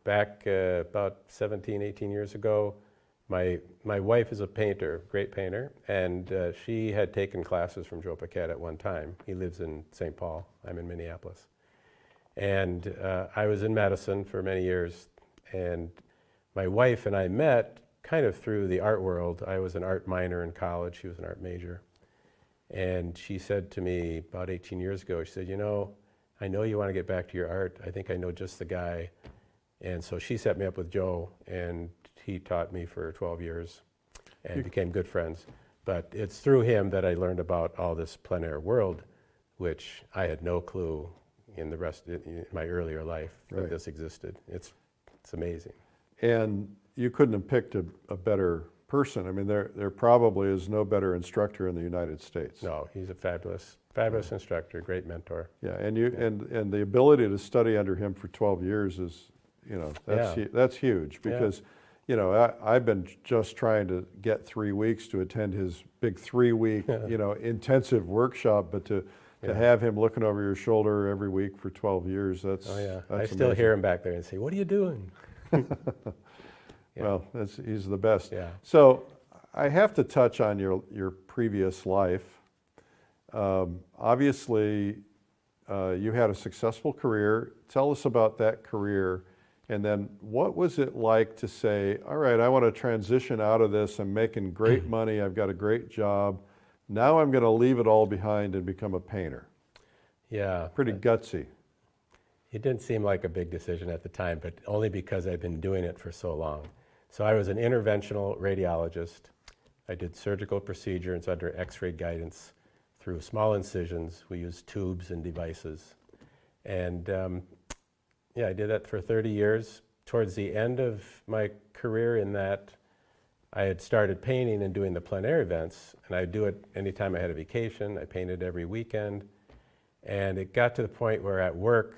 Back about 17, 18 years ago, my wife is a painter, great painter, and she had taken classes from Joe Paquette at one time. He lives in St. Paul. I'm in Minneapolis. And I was in medicine for many years, and my wife and I met kind of through the art world. I was an art minor in college. She was an art major. And she said to me about 18 years ago, she said, I know you want to get back to your art. I think I know just the guy. And so she set me up with Joe, and he taught me for 12 years and became good friends. But it's through him that I learned about all this plein air world, which I had no clue in my earlier life that this existed. It's amazing. And you couldn't have picked a better person. I mean, there probably is no better instructor in the United States. No, he's a fabulous instructor, great mentor. Yeah, and the ability to study under him for 12 years is, that's huge because, I've been just trying to get 3 weeks to attend his big 3-week, intensive workshop, but to have him looking over your shoulder every week for 12 years, that's I still hear him back there and say, "What are you doing?" Well, he's the best. Yeah. So I have to touch on your previous life. Obviously, you had a successful career. Tell us about that career, and then what was it like to say, all right, I want to transition out of this. I'm making great money. I've got a great job. Now I'm going to leave it all behind and become a painter. Yeah. Pretty gutsy. It didn't seem like a big decision at the time, but only because I'd been doing it for so long. So I was an interventional radiologist. I did surgical procedures under X-ray guidance through small incisions. We used tubes and devices. And I did that for 30 years. Towards the end of my career in that, I had started painting and doing the plein air events, and I'd do it anytime I had a vacation. I painted every weekend. And it got to the point where at work,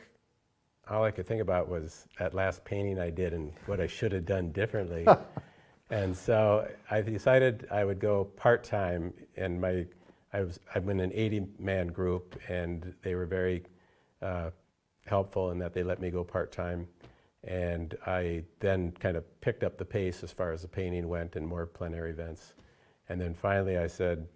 all I could think about was that last painting I did and what I should have done differently. And so I decided I would go part-time, and I'm in an 80-man group, and they were very helpful in that they let me go part-time. And I then kind of picked up the pace as far as the painting went and more plein air events. And then finally I said,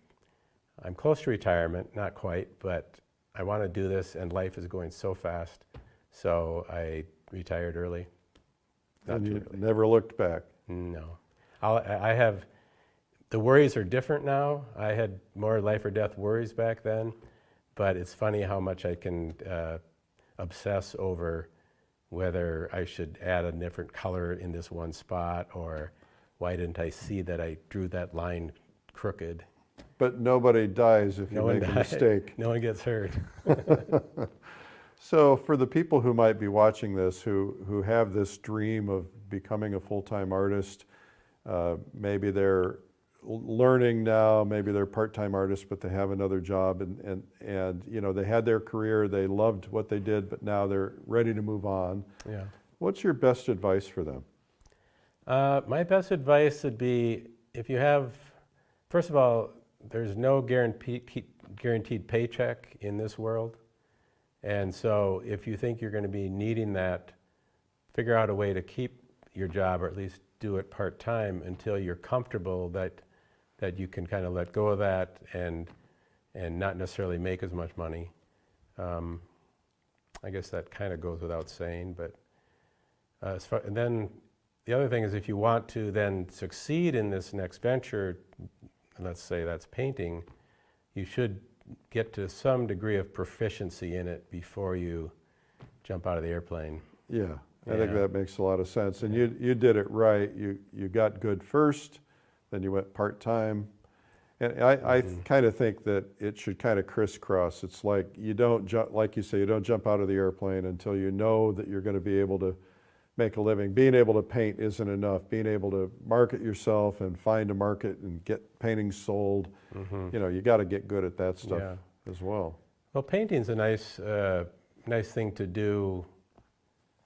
I'm close to retirement, not quite, but I want to do this, and life is going so fast. So I retired early. And you never looked back. No. I have, the worries are different now. I had more life or death worries back then, but it's funny how much I can obsess over whether I should add a different color in this one spot, or why didn't I see that I drew that line crooked. But nobody dies if you make a mistake. No one gets hurt. So for the people who might be watching this, who have this dream of becoming a full-time artist, maybe they're learning now, maybe they're part-time artists, but they have another job, and you know, they had their career, they loved what they did, but now they're ready to move on. Yeah. What's your best advice for them? My best advice would be, if you have, first of all, there's no guaranteed paycheck in this world. And so if you think you're going to be needing that, figure out a way to keep your job, or at least do it part-time until you're comfortable that you can kind of let go of that and not necessarily make as much money. I guess that kind of goes without saying, but and then the other thing is, if you want to then succeed in this next venture, let's say that's painting, you should get to some degree of proficiency in it before you jump out of the airplane. Yeah, I think that makes a lot of sense. And you did it right. You got good first, then you went part-time. And I kind of think that it should kind of crisscross. It's like you don't jump, like you say, you don't jump out of the airplane until you know that you're going to be able to make a living. Being able to paint isn't enough. Being able to market yourself and find a market and get paintings sold, you know, you got to get good at that stuff as well. Well, painting's a nice thing to do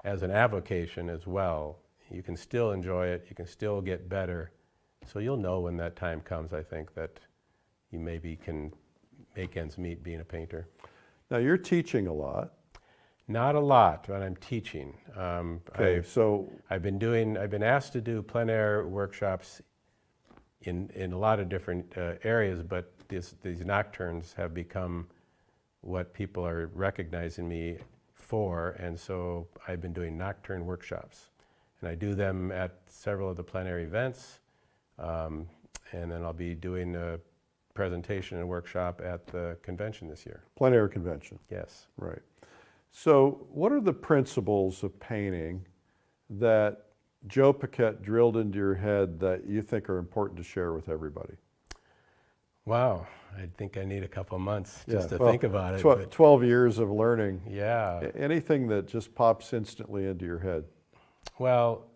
as an avocation as well. You can still enjoy it. You can still get better. So you'll know when that time comes, I think, that you maybe can make ends meet being a painter. Now you're teaching a lot. Not a lot, but I'm teaching. Okay, so I've been asked to do plein air workshops in a lot of different areas, but these nocturnes have become what people are recognizing me for, and so I've been doing nocturne workshops. And I do them at several of the plein air events, and then I'll be doing a presentation and workshop at the convention this year. Plein air convention. Yes. Right. So what are the principles of painting that Joe Paquette drilled into your head that you think are important to share with everybody? Wow, I think I need a couple months just to think about it. 12 years of learning. Yeah. Anything that just pops instantly into your head? Well,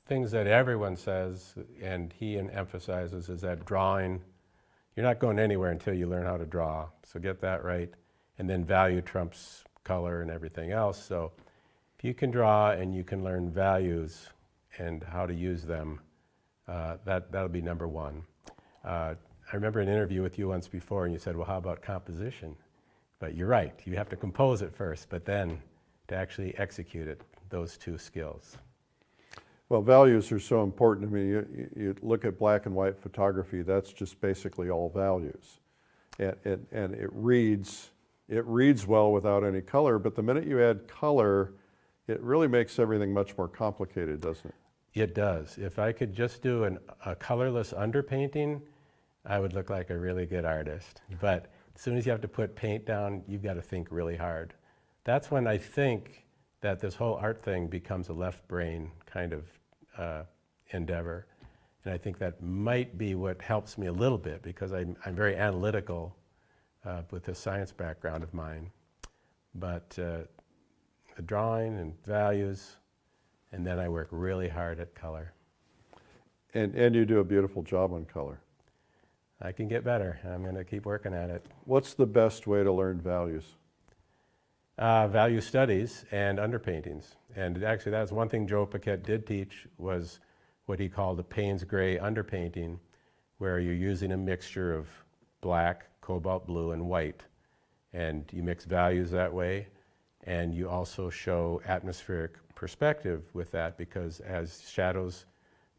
things that everyone says, and he emphasizes, is that drawing, you're not going anywhere until you learn how to draw. So get that right. And then value trumps color and everything else. So if you can draw and you can learn values and how to use them, that'll be number one. I remember an interview with you once before, and you said, well, how about composition? But you're right, you have to compose it first, but then to actually execute it, those two skills. Well, values are so important. I mean, you look at black and white photography, that's just basically all values. And it reads well without any color, but the minute you add color, it really makes everything much more complicated, doesn't it? It does. If I could just do a colorless underpainting, I would look like a really good artist. But as soon as you have to put paint down, you've got to think really hard. That's when I think that this whole art thing becomes a left brain kind of endeavor. And I think that might be what helps me a little bit, because I'm very analytical with this science background of mine. But the drawing and values, and then I work really hard at color. And you do a beautiful job on color. I can get better. I'm going to keep working at it. What's the best way to learn values? Value studies and underpaintings. And actually that's one thing Joe Paquette did teach, was what he called a Payne's gray underpainting, where you're using a mixture of black, cobalt blue, and white. And you mix values that way, and you also show atmospheric perspective with that, because as shadows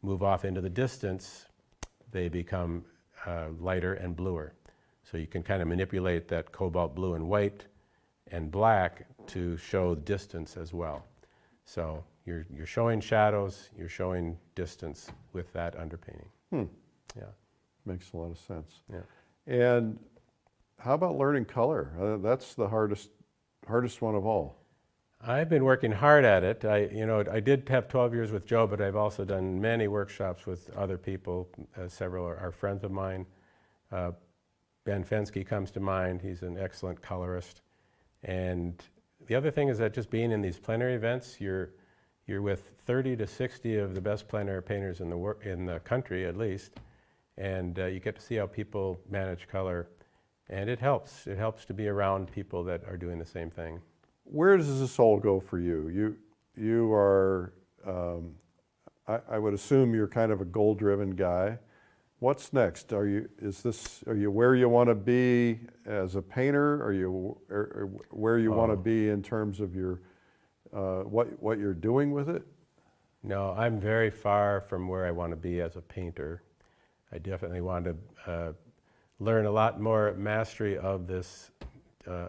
move off into the distance, they become lighter and bluer. So you can kind of manipulate that cobalt blue and white and black to show distance as well. So you're showing shadows, you're showing distance with that underpainting. Yeah. Makes a lot of sense. Yeah. And how about learning color? That's the hardest one of all. I've been working hard at it. I did have 12 years with Joe, but I've also done many workshops with other people. Several are friends of mine. Ben Fensky comes to mind. He's an excellent colorist. And the other thing is that just being in these plenary events, you're with 30 to 60 of the best plein air painters in the country, at least, and you get to see how people manage color, and it helps. It helps to be around people that are doing the same thing. Where does this all go for you? You are, I would assume you're kind of a goal-driven guy. What's next? Are you where you want to be as a painter? Are you where you want to be in terms of your what you're doing with it? No, I'm very far from where I want to be as a painter. I definitely want to learn a lot more mastery of this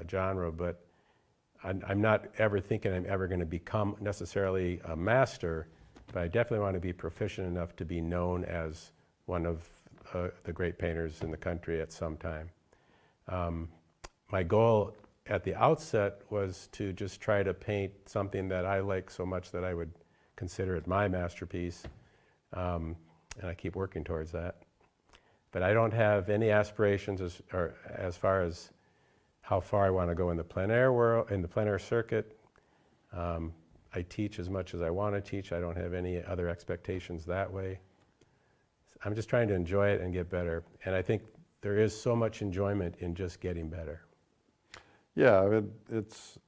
genre, but I'm not ever thinking I'm ever going to become necessarily a master, but I definitely want to be proficient enough to be known as one of the great painters in the country at some time. My goal at the outset was to just try to paint something that I like so much that I would consider it my masterpiece, and I keep working towards that. But I don't have any aspirations as far as how far I want to go in the plein air world, in the plein air circuit. I teach as much as I want to teach. I don't have any other expectations that way. I'm just trying to enjoy it and get better. And I think there is so much enjoyment in just getting better. Yeah, I mean, it's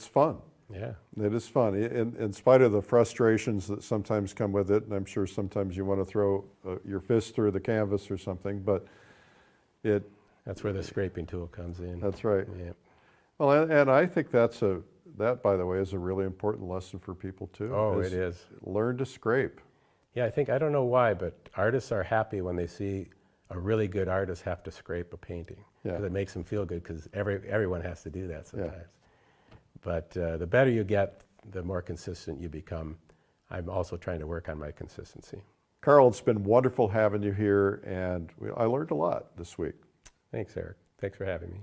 fun. Yeah. It is fun, in spite of the frustrations that sometimes come with it, and I'm sure sometimes you want to throw your fist through the canvas or something, but that's where the scraping tool comes in. That's right. Yeah. Well, and I think that, by the way, is a really important lesson for people too. Oh, it is. Learn to scrape. Yeah, I don't know why, but artists are happy when they see a really good artist have to scrape a painting. Yeah. Because it makes them feel good, because everyone has to do that sometimes. Yeah. But the better you get, the more consistent you become. I'm also trying to work on my consistency. Carl, it's been wonderful having you here, and I learned a lot this week. Thanks, Eric. Thanks for having me.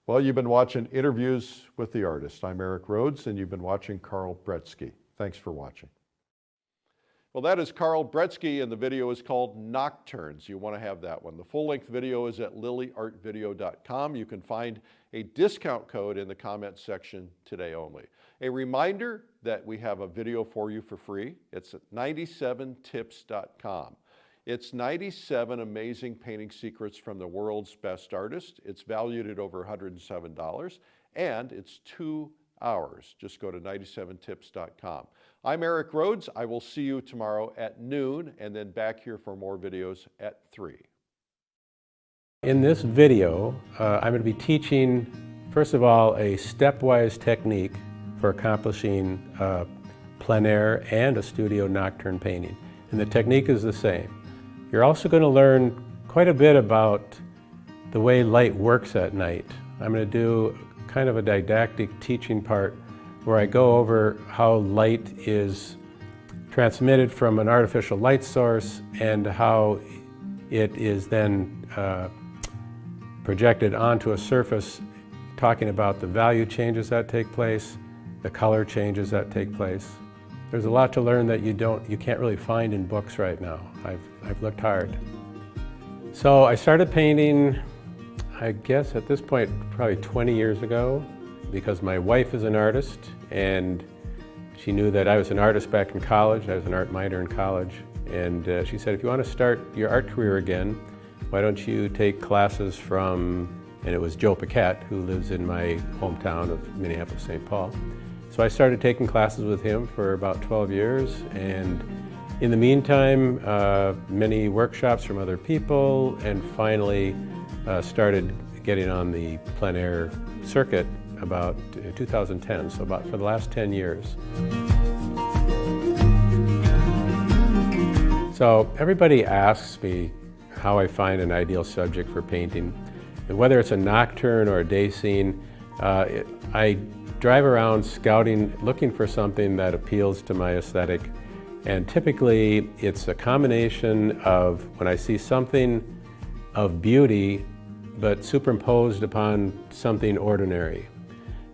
Well, you've been watching Interviews with the Artist. I'm Eric Rhodes, and you've been watching Carl Bretzke. Thanks for watching. Well, that is Carl Bretzke, and the video is called Nocturnes. You want to have that one. The full-length video is at lilyartvideo.com. You can find a discount code in the comments section today only. A reminder that we have a video for you for free. It's at 97tips.com. It's 97 amazing painting secrets from the world's best artists. It's valued at over $107, and it's 2 hours. Just go to 97tips.com. I'm Eric Rhodes. I will see you tomorrow at noon, and then back here for more videos at 3. In this video, I'm going to be teaching, first of all, a stepwise technique for accomplishing plein air and a studio nocturne painting. And the technique is the same. You're also going to learn quite a bit about the way light works at night. I'm going to do kind of a didactic teaching part where I go over how light is transmitted from an artificial light source and how it is then projected onto a surface, talking about the value changes that take place, the color changes that take place. There's a lot to learn that you can't really find in books right now. I've looked hard. So I started painting, I guess at this point, probably 20 years ago, because my wife is an artist, and she knew that I was an artist back in college. I was an art minor in college, and she said, if you want to start your art career again, why don't you take classes from and it was Joe Paquette, who lives in my hometown of Minneapolis, St. Paul. So I started taking classes with him for about 12 years, and in the meantime, many workshops from other people, and finally started getting on the plein air circuit about 2010, so about for the last 10 years. So everybody asks me how I find an ideal subject for painting. And whether it's a nocturne or a day scene, I drive around scouting, looking for something that appeals to my aesthetic. And typically it's a combination of when I see something of beauty, but superimposed upon something ordinary.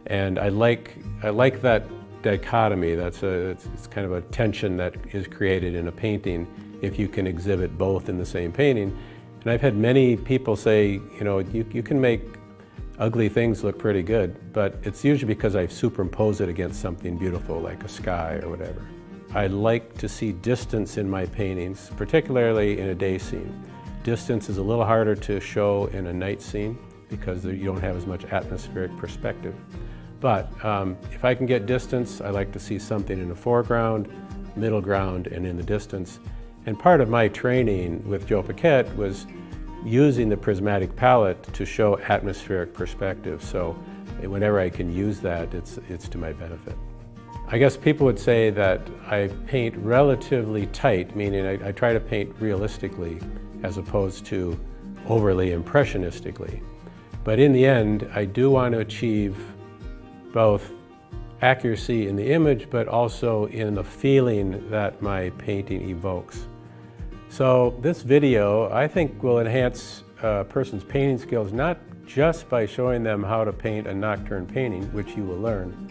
And I like that dichotomy. It's kind of a tension that is created in a painting if you can exhibit both in the same painting. And I've had many people say, you know, you can make ugly things look pretty good, but it's usually because I've superimposed it against something beautiful like a sky or whatever. I like to see distance in my paintings, particularly in a day scene. Distance is a little harder to show in a night scene because you don't have as much atmospheric perspective. But if I can get distance, I like to see something in the foreground, middle ground, and in the distance. And part of my training with Joe Paquette was using the prismatic palette to show atmospheric perspective. So whenever I can use that, it's to my benefit. I guess people would say that I paint relatively tight, meaning I try to paint realistically as opposed to overly impressionistically. But in the end, I do want to achieve both accuracy in the image, but also in the feeling that my painting evokes. So this video, I think, will enhance a person's painting skills, not just by showing them how to paint a nocturne painting, which you will learn,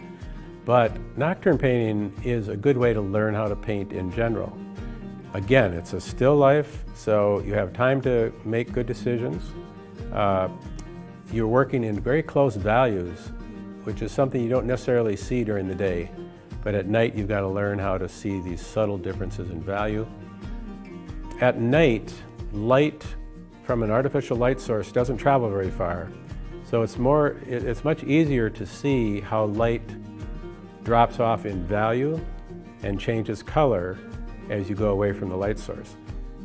but nocturne painting is a good way to learn how to paint in general. Again, it's a still life, so you have time to make good decisions. You're working in very close values, which is something you don't necessarily see during the day. But at night, you've got to learn how to see these subtle differences in value. At night, light from an artificial light source doesn't travel very far. So it's much easier to see how light drops off in value and changes color as you go away from the light source.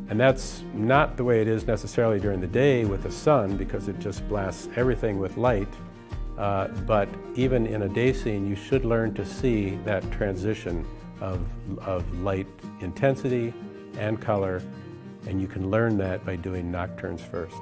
And that's not the way it is necessarily during the day with the sun, because it just blasts everything with light. But even in a day scene, you should learn to see that transition of light intensity and color, and you can learn that by doing nocturnes first.